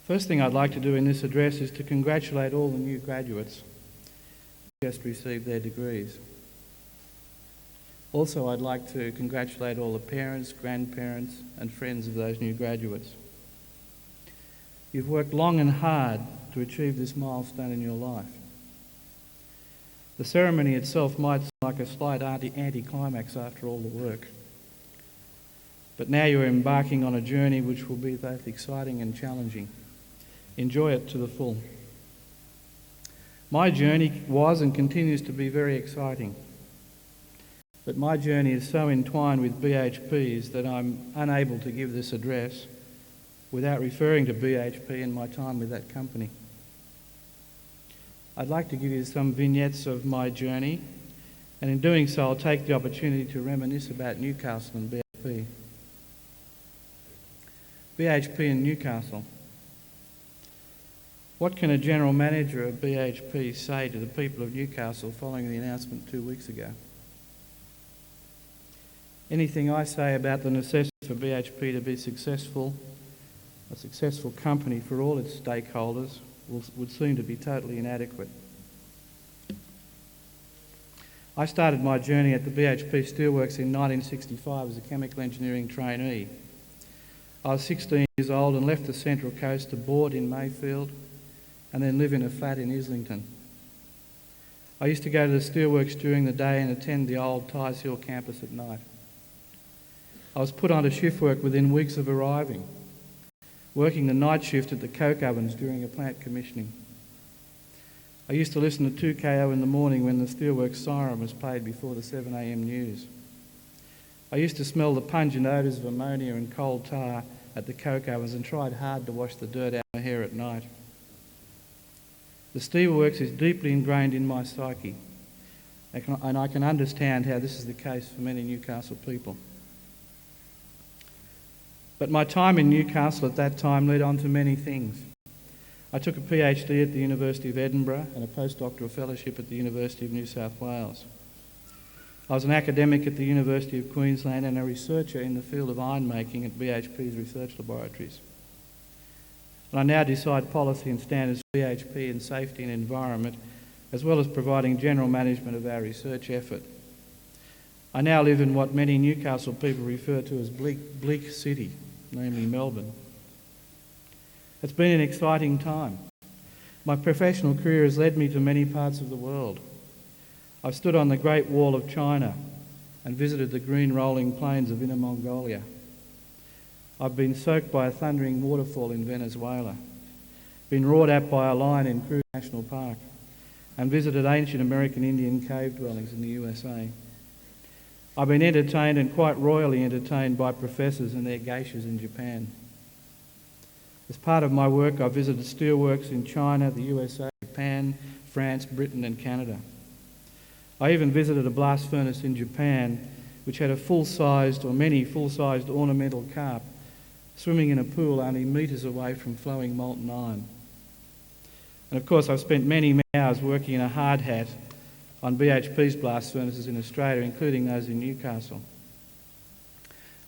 First thing I'd like to do in this address is to congratulate all the new graduates who just received their degrees. Also, I'd like to congratulate all the parents, grandparents and friends of those new graduates. You've worked long and hard to achieve this milestone in your life. The ceremony itself might seem like a slight anti-climax after all the work. But now you're embarking on a journey which will be both exciting and challenging. Enjoy it to the full. My journey was and continues to be very exciting. But my journey is so entwined with BHP's that I'm unable to give this address without referring to BHP and my time with that company. I'd like to give you some vignettes of my journey, and in doing so I'll take the opportunity to reminisce about Newcastle and BHP. BHP and Newcastle. What can a general manager of BHP say to the people of Newcastle following the announcement 2 weeks ago? Anything I say about the necessity for BHP to be successful, a successful company for all its stakeholders, would seem to be totally inadequate. I started my journey at the BHP Steelworks in 1965 as a chemical engineering trainee. I was 16 years old and left the Central Coast to board in Mayfield and then live in a flat in Islington. I used to go to the steelworks during the day and attend the old Tighes Hill campus at night. I was put onto shift work within weeks of arriving, working the night shift at the coke ovens during a plant commissioning. I used to listen to 2KO in the morning when the steelworks siren was played before the 7 a.m. news. I used to smell the pungent odours of ammonia and coal tar at the coke ovens and tried hard to wash the dirt out of my hair at night. The steelworks is deeply ingrained in my psyche, and I can understand how this is the case for many Newcastle people. But my time in Newcastle at that time led on to many things. I took a PhD at the University of Edinburgh and a postdoctoral fellowship at the University of New South Wales. I was an academic at the University of Queensland and a researcher in the field of iron making at BHP's research laboratories. And I now decide policy and standards for BHP in safety and environment, as well as providing general management of our research effort. I now live in what many Newcastle people refer to as bleak city, namely Melbourne. It's been an exciting time. My professional career has led me to many parts of the world. I've stood on the Great Wall of China and visited the green rolling plains of Inner Mongolia. I've been soaked by a thundering waterfall in Venezuela, been roared at by a lion in Kruger National Park, and visited ancient American Indian cave dwellings in the USA. I've been entertained and quite royally entertained by professors and their geishas in Japan. As part of my work, I visited steelworks in China, the USA, Japan, France, Britain and Canada. I even visited a blast furnace in Japan which had many full-sized ornamental carp swimming in a pool only metres away from flowing molten iron. And of course I've spent many hours working in a hard hat on BHP's blast furnaces in Australia, including those in Newcastle.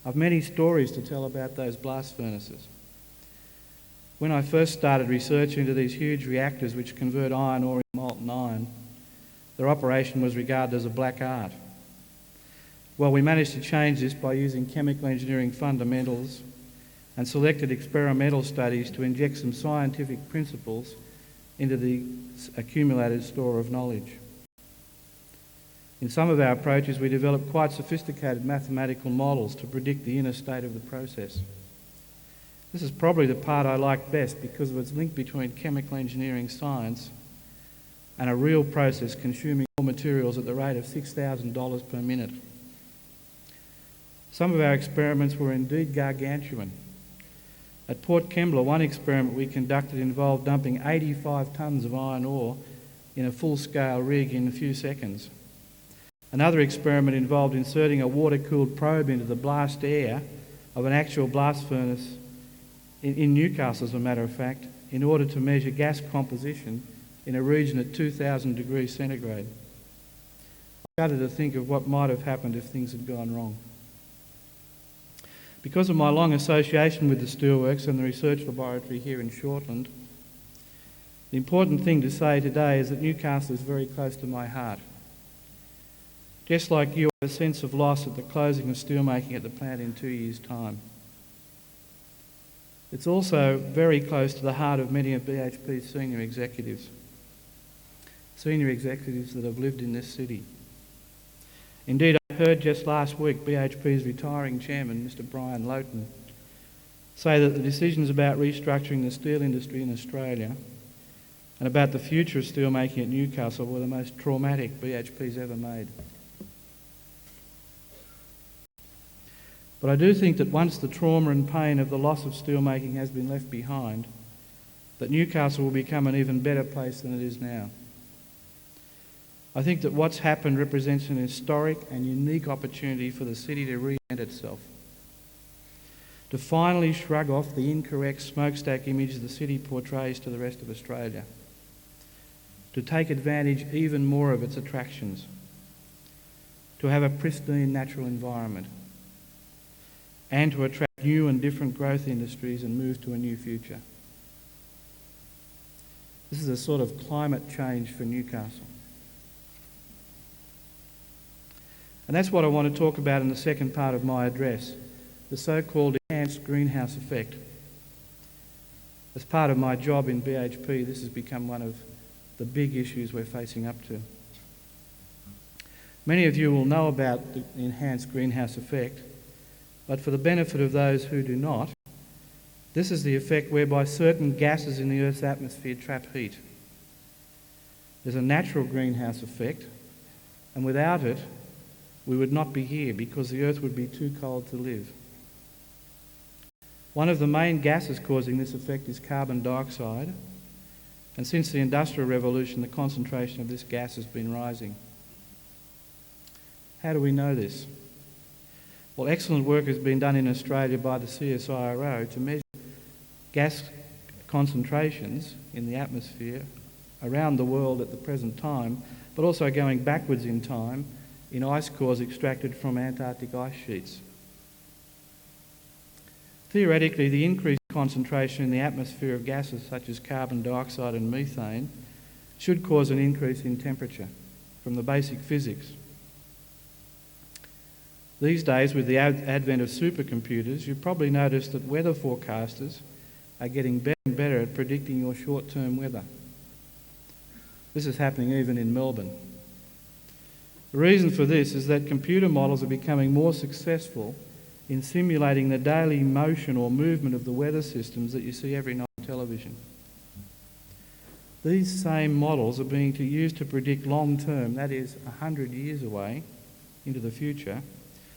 I've many stories to tell about those blast furnaces. When I first started research into these huge reactors which convert iron ore into molten iron, their operation was regarded as a black art. Well, we managed to change this by using chemical engineering fundamentals and selected experimental studies to inject some scientific principles into the accumulated store of knowledge. In some of our approaches, we developed quite sophisticated mathematical models to predict the inner state of the process. This is probably the part I like best because of its link between chemical engineering science and a real process consuming raw materials at the rate of $6,000 per minute. Some of our experiments were indeed gargantuan. At Port Kembla, one experiment we conducted involved dumping 85 tonnes of iron ore in a full-scale rig in a few seconds. Another experiment involved inserting a water-cooled probe into the blast air of an actual blast furnace in Newcastle, as a matter of fact, in order to measure gas composition in a region at 2,000 degrees centigrade. I shudder to think of what might have happened if things had gone wrong. Because of my long association with the steelworks and the research laboratory here in Shortland, the important thing to say today is that Newcastle is very close to my heart. Just like you, I have a sense of loss at the closing of steelmaking at the plant in 2 years' time. It's also very close to the heart of many of BHP's senior executives that have lived in this city. Indeed, I heard just last week BHP's retiring chairman, Mr. Brian Loughton, say that the decisions about restructuring the steel industry in Australia and about the future of steelmaking at Newcastle were the most traumatic BHP's ever made. But I do think that once the trauma and pain of the loss of steelmaking has been left behind, that Newcastle will become an even better place than it is now. I think that what's happened represents an historic and unique opportunity for the city to reinvent itself, to finally shrug off the incorrect smokestack image the city portrays to the rest of Australia, to take advantage even more of its attractions, to have a pristine natural environment, and to attract new and different growth industries and move to a new future. This is a sort of climate change for Newcastle. And that's what I want to talk about in the second part of my address, the so-called enhanced greenhouse effect. As part of my job in BHP, this has become one of the big issues we're facing up to. Many of you will know about the enhanced greenhouse effect, but for the benefit of those who do not, this is the effect whereby certain gases in the Earth's atmosphere trap heat. There's a natural greenhouse effect, and without it, we would not be here because the Earth would be too cold to live. One of the main gases causing this effect is carbon dioxide, and since the Industrial Revolution, the concentration of this gas has been rising. How do we know this? Well, excellent work has been done in Australia by the CSIRO to measure gas concentrations in the atmosphere around the world at the present time, but also going backwards in time in ice cores extracted from Antarctic ice sheets. Theoretically, the increased concentration in the atmosphere of gases such as carbon dioxide and methane should cause an increase in temperature from the basic physics. These days, with the advent of supercomputers, you've probably noticed that weather forecasters are getting better and better at predicting your short-term weather. This is happening even in Melbourne. The reason for this is that computer models are becoming more successful in simulating the daily motion or movement of the weather systems that you see every night on television. These same models are being used to predict long-term, that is 100 years away into the future,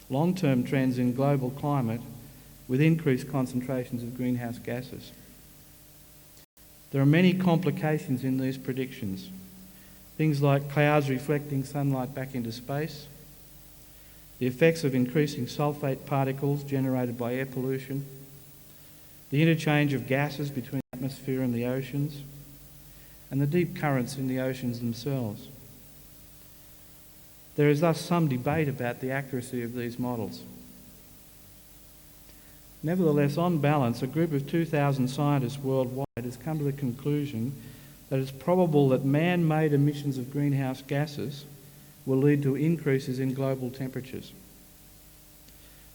long-term trends in global climate with increased concentrations of greenhouse gases. There are many complications in these predictions. Things like clouds reflecting sunlight back into space, the effects of increasing sulfate particles generated by air pollution, the interchange of gases between the atmosphere and the oceans, and the deep currents in the oceans themselves. There is thus some debate about the accuracy of these models. Nevertheless, on balance, a group of 2,000 scientists worldwide has come to the conclusion that it's probable that man-made emissions of greenhouse gases will lead to increases in global temperatures.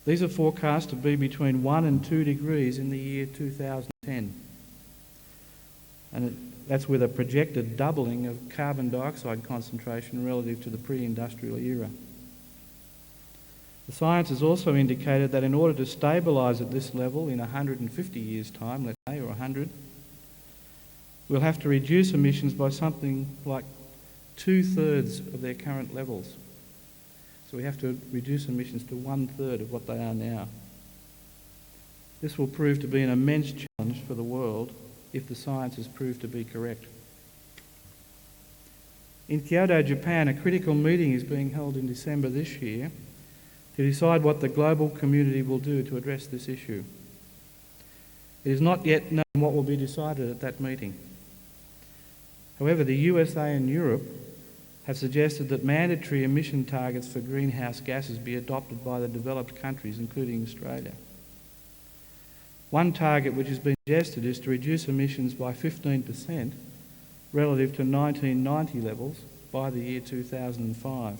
These are forecast to be between 1 and 2 degrees in the year 2010. And that's with a projected doubling of carbon dioxide concentration relative to the pre-industrial era. The science has also indicated that in order to stabilise at this level in 150 years' time, let's say, or 100, we'll have to reduce emissions by something like 2/3 of their current levels. So we have to reduce emissions to 1/3 of what they are now. This will prove to be an immense challenge for the world if the science is proved to be correct. In Kyoto, Japan, a critical meeting is being held in December this year to decide what the global community will do to address this issue. It is not yet known what will be decided at that meeting. However, the USA and Europe have suggested that mandatory emission targets for greenhouse gases be adopted by the developed countries, including Australia. One target which has been suggested is to reduce emissions by 15% relative to 1990 levels by the year 2005.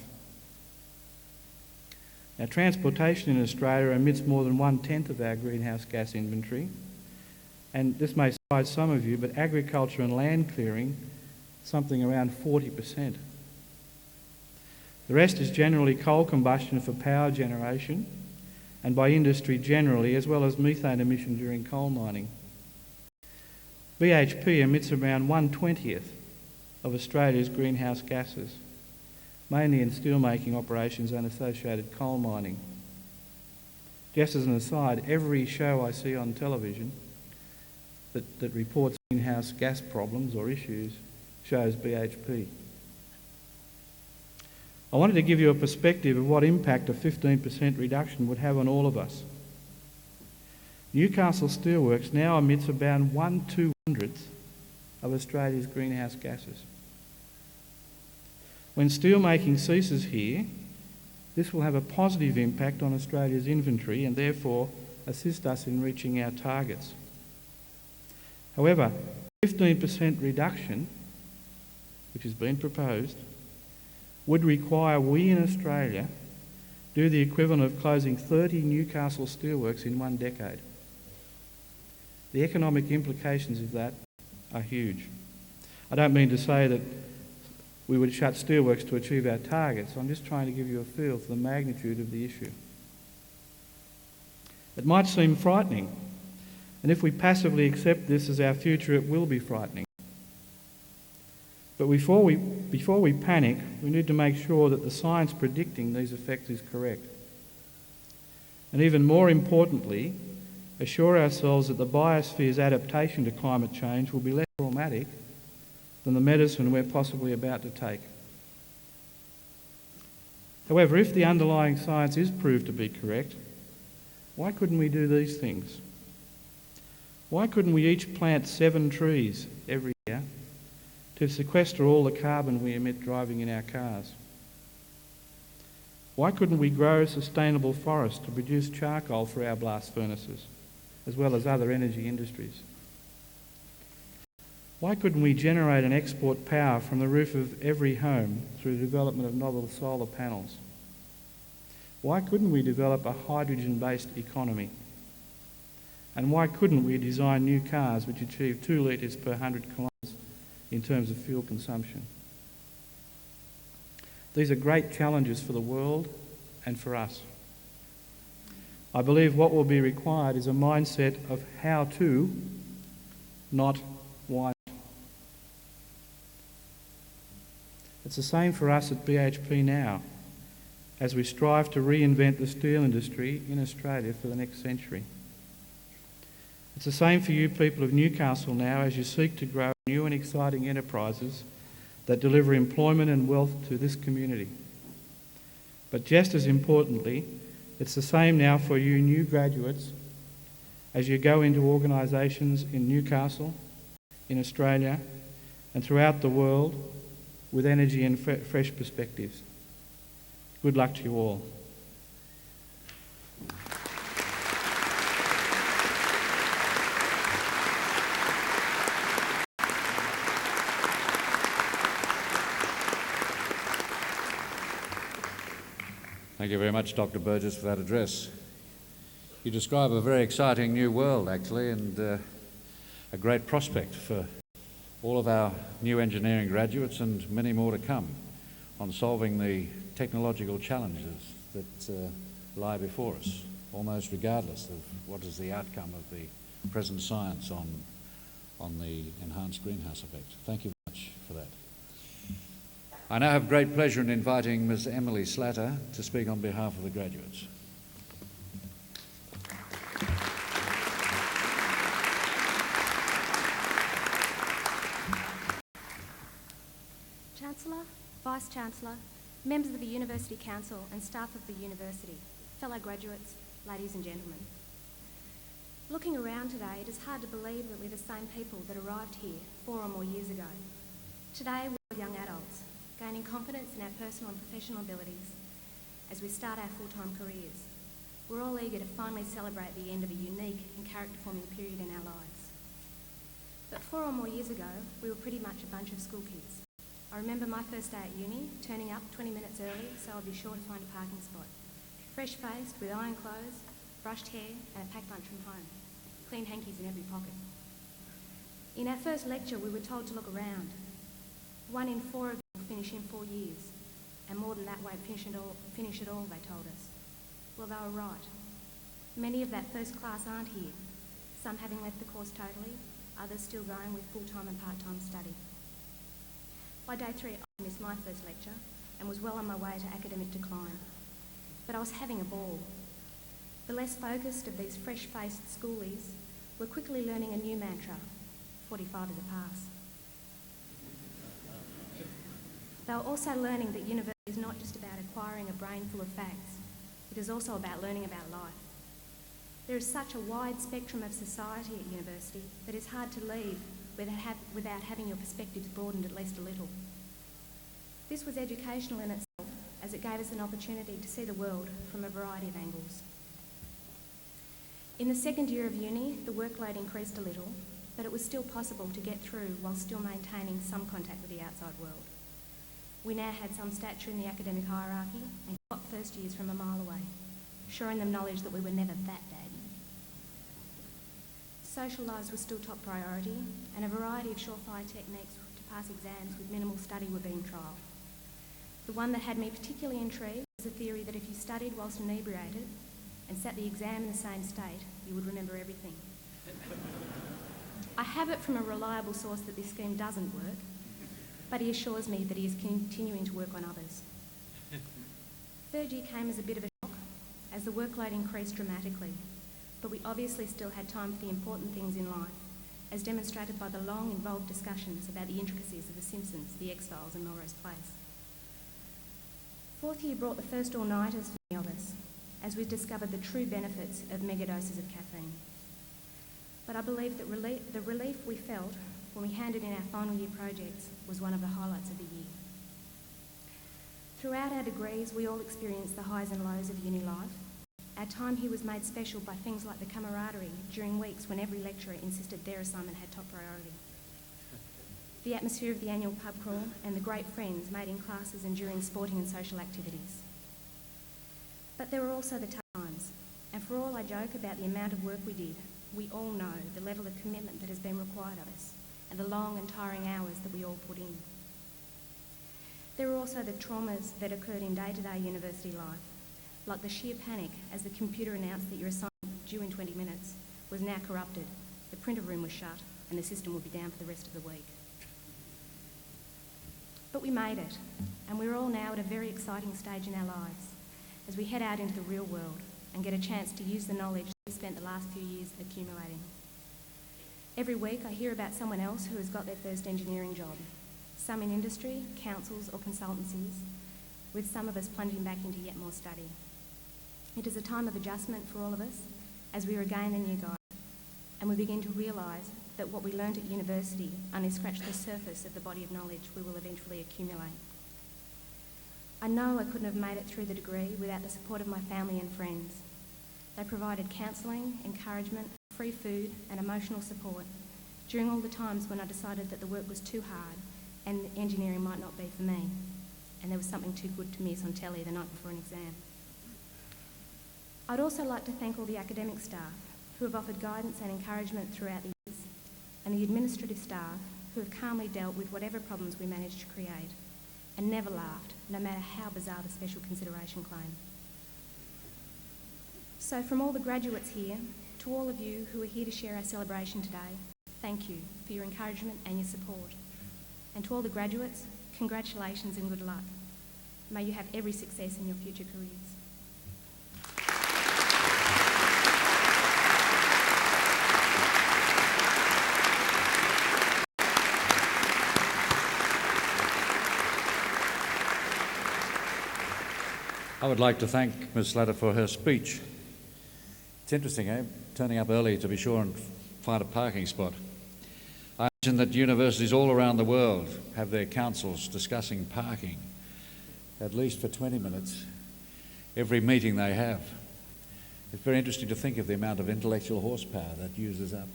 Now, transportation in Australia emits more than 1/10 of our greenhouse gas inventory, and this may surprise some of you, but agriculture and land clearing, something around 40%. The rest is generally coal combustion for power generation and by industry generally, as well as methane emission during coal mining. BHP emits around 1/20th of Australia's greenhouse gases, mainly in steelmaking operations and associated coal mining. Just as an aside, every show I see on television that reports greenhouse gas problems or issues shows BHP. I wanted to give you a perspective of what impact a 15% reduction would have on all of us. Newcastle Steelworks now emits about 1/200th of Australia's greenhouse gases. When steelmaking ceases here, this will have a positive impact on Australia's inventory and therefore assist us in reaching our targets. However, 15% reduction, which has been proposed, would require we in Australia do the equivalent of closing 30 Newcastle steelworks in 1 decade. The economic implications of that are huge. I don't mean to say that we would shut steelworks to achieve our targets. I'm just trying to give you a feel for the magnitude of the issue. It might seem frightening, and if we passively accept this as our future, it will be frightening. But before we panic, we need to make sure that the science predicting these effects is correct. And even more importantly, assure ourselves that the biosphere's adaptation to climate change will be less traumatic than the medicine we're possibly about to take. However, if the underlying science is proved to be correct, why couldn't we do these things? Why couldn't we each plant 7 trees every year to sequester all the carbon we emit driving in our cars? Why couldn't we grow sustainable forests to produce charcoal for our blast furnaces, as well as other energy industries? Why couldn't we generate and export power from the roof of every home through the development of novel solar panels? Why couldn't we develop a hydrogen-based economy? And why couldn't we design new cars which achieve 2 litres per 100 kilometres in terms of fuel consumption? These are great challenges for the world and for us. I believe what will be required is a mindset of how to, not why. It's the same for us at BHP now, as we strive to reinvent the steel industry in Australia for the next century. It's the same for you people of Newcastle now as you seek to grow new and exciting enterprises that deliver employment and wealth to this community. But just as importantly, it's the same now for you new graduates as you go into organisations in Newcastle, in Australia and throughout the world with energy and fresh perspectives. Good luck to you all. Thank you very much, Dr. Burgess, for that address. You describe a very exciting new world, actually, and a great prospect for all of our new engineering graduates and many more to come on solving the technological challenges that lie before us, almost regardless of what is the outcome of the present science on the enhanced greenhouse effect. Thank you very much for that. I now have great pleasure in inviting Ms. Emily Slatter to speak on behalf of the graduates. Chancellor, Vice-Chancellor, members of the University Council and staff of the university, fellow graduates, ladies and gentlemen. Looking around today, it is hard to believe that we're the same people that arrived here 4 or more years ago. Today, we're young adults, gaining confidence in our personal and professional abilities as we start our full-time careers. We're all eager to finally celebrate the end of a unique and character-forming period in our lives. But 4 or more years ago, we were pretty much a bunch of school kids. I remember my first day at uni, turning up 20 minutes early so I'd be sure to find a parking spot. Fresh-faced, with iron clothes, brushed hair and a packed lunch from home. Clean hankies in every pocket. In our first lecture, we were told to look around. 1 in 4 of you will finish in 4 years, and more than that won't finish it all, they told us. Well, they were right. Many of that first class aren't here, some having left the course totally, others still going with full-time and part-time study. By day 3, I missed my first lecture and was well on my way to academic decline. But I was having a ball. The less focused of these fresh-faced schoolies were quickly learning a new mantra, 45 is a pass. They were also learning that university is not just about acquiring a brain full of facts, it is also about learning about life. There is such a wide spectrum of society at university that it's hard to leave without having your perspectives broadened at least a little. This was educational in itself, as it gave us an opportunity to see the world from a variety of angles. In the second year of uni, the workload increased a little, but it was still possible to get through while still maintaining some contact with the outside world. We now had some stature in the academic hierarchy and got first years from a mile away, showing them knowledge that we were never that bad. Social lives were still top priority, and a variety of surefire techniques to pass exams with minimal study were being trialled. The one that had me particularly intrigued was the theory that if you studied whilst inebriated and sat the exam in the same state, you would remember everything. I have it from a reliable source that this scheme doesn't work, but he assures me that he is continuing to work on others. Third year came as a bit of a shock, as the workload increased dramatically, but we obviously still had time for the important things in life, as demonstrated by the long, involved discussions about the intricacies of The Simpsons, The X-Files and Melrose Place. Fourth year brought the first all-nighters for many of us, as we discovered the true benefits of megadoses of caffeine. But I believe that the relief we felt when we handed in our final year projects was one of the highlights of the year. Throughout our degrees, we all experienced the highs and lows of uni life. Our time here was made special by things like the camaraderie during weeks when every lecturer insisted their assignment had top priority. The atmosphere of the annual pub crawl and the great friends made in classes and during sporting and social activities. But there were also the tough times, and for all I joke about the amount of work we did, we all know the level of commitment that has been required of us and the long and tiring hours that we all put in. There were also the traumas that occurred in day-to-day university life, like the sheer panic as the computer announced that your assignment, due in 20 minutes, was now corrupted, the printer room was shut, and the system would be down for the rest of the week. But we made it, and we're all now at a very exciting stage in our lives as we head out into the real world and get a chance to use the knowledge we spent the last few years accumulating. Every week I hear about someone else who has got their first engineering job, some in industry, councils or consultancies, with some of us plunging back into yet more study. It is a time of adjustment for all of us as we regain the new guide and we begin to realise that what we learnt at university only scratched the surface of the body of knowledge we will eventually accumulate. I know I couldn't have made it through the degree without the support of my family and friends. They provided counselling, encouragement, free food and emotional support during all the times when I decided that the work was too hard and engineering might not be for me, and there was something too good to miss on telly the night before an exam. I'd also like to thank all the academic staff who have offered guidance and encouragement throughout the years, and the administrative staff who have calmly dealt with whatever problems we managed to create and never laughed, no matter how bizarre the special consideration claim. So from all the graduates here, to all of you who are here to share our celebration today, thank you for your encouragement and your support. And to all the graduates, congratulations and good luck. May you have every success in your future careers. I would like to thank Ms. Slatter for her speech. It's interesting, turning up early to be sure and find a parking spot. I imagine that universities all around the world have their councils discussing parking, at least for 20 minutes, every meeting they have. It's very interesting to think of the amount of intellectual horsepower that uses up.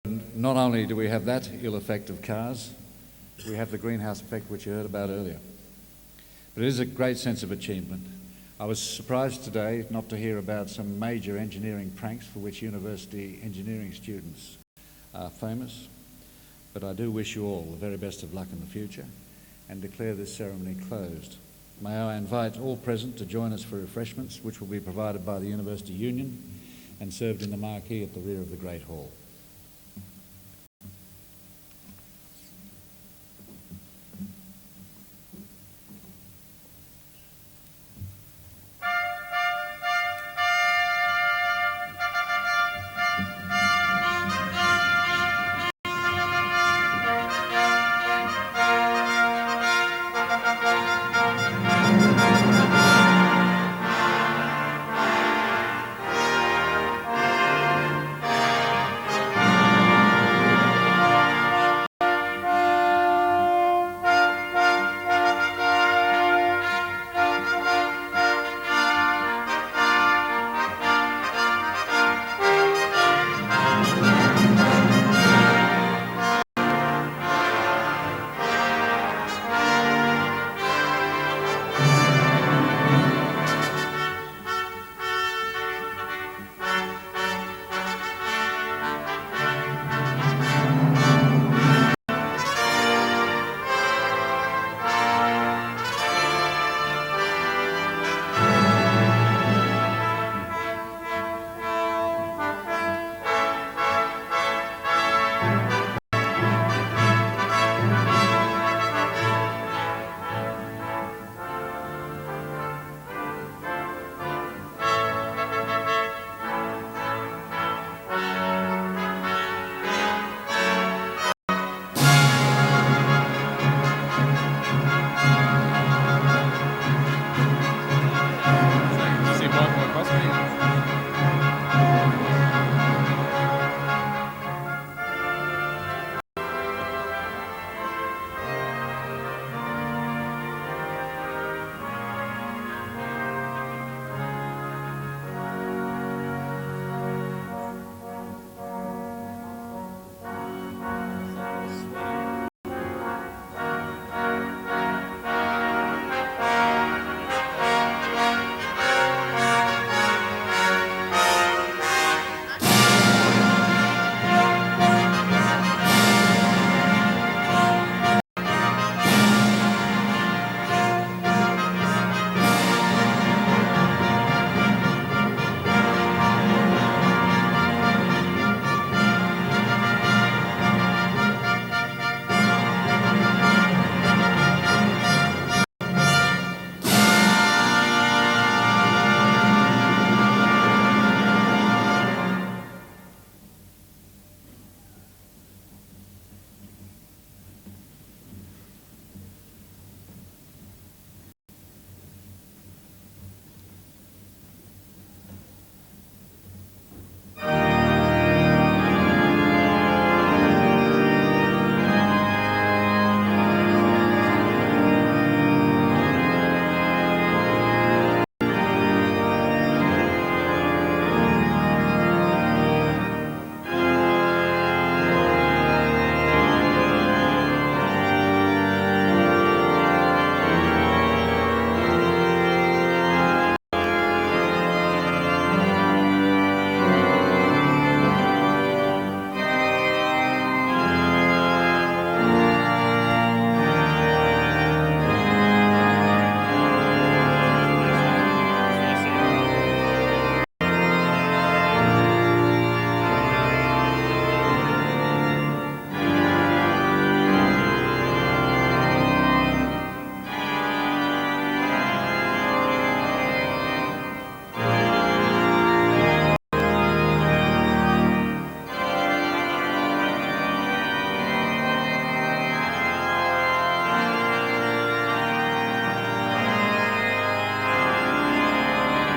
And not only do we have that ill effect of cars, we have the greenhouse effect which you heard about earlier. But it is a great sense of achievement. I was surprised today not to hear about some major engineering pranks for which university engineering students are famous, but I do wish you all the very best of luck in the future and declare this ceremony closed. May I invite all present to join us for refreshments, which will be provided by the University Union and served in the marquee at the rear of the Great Hall.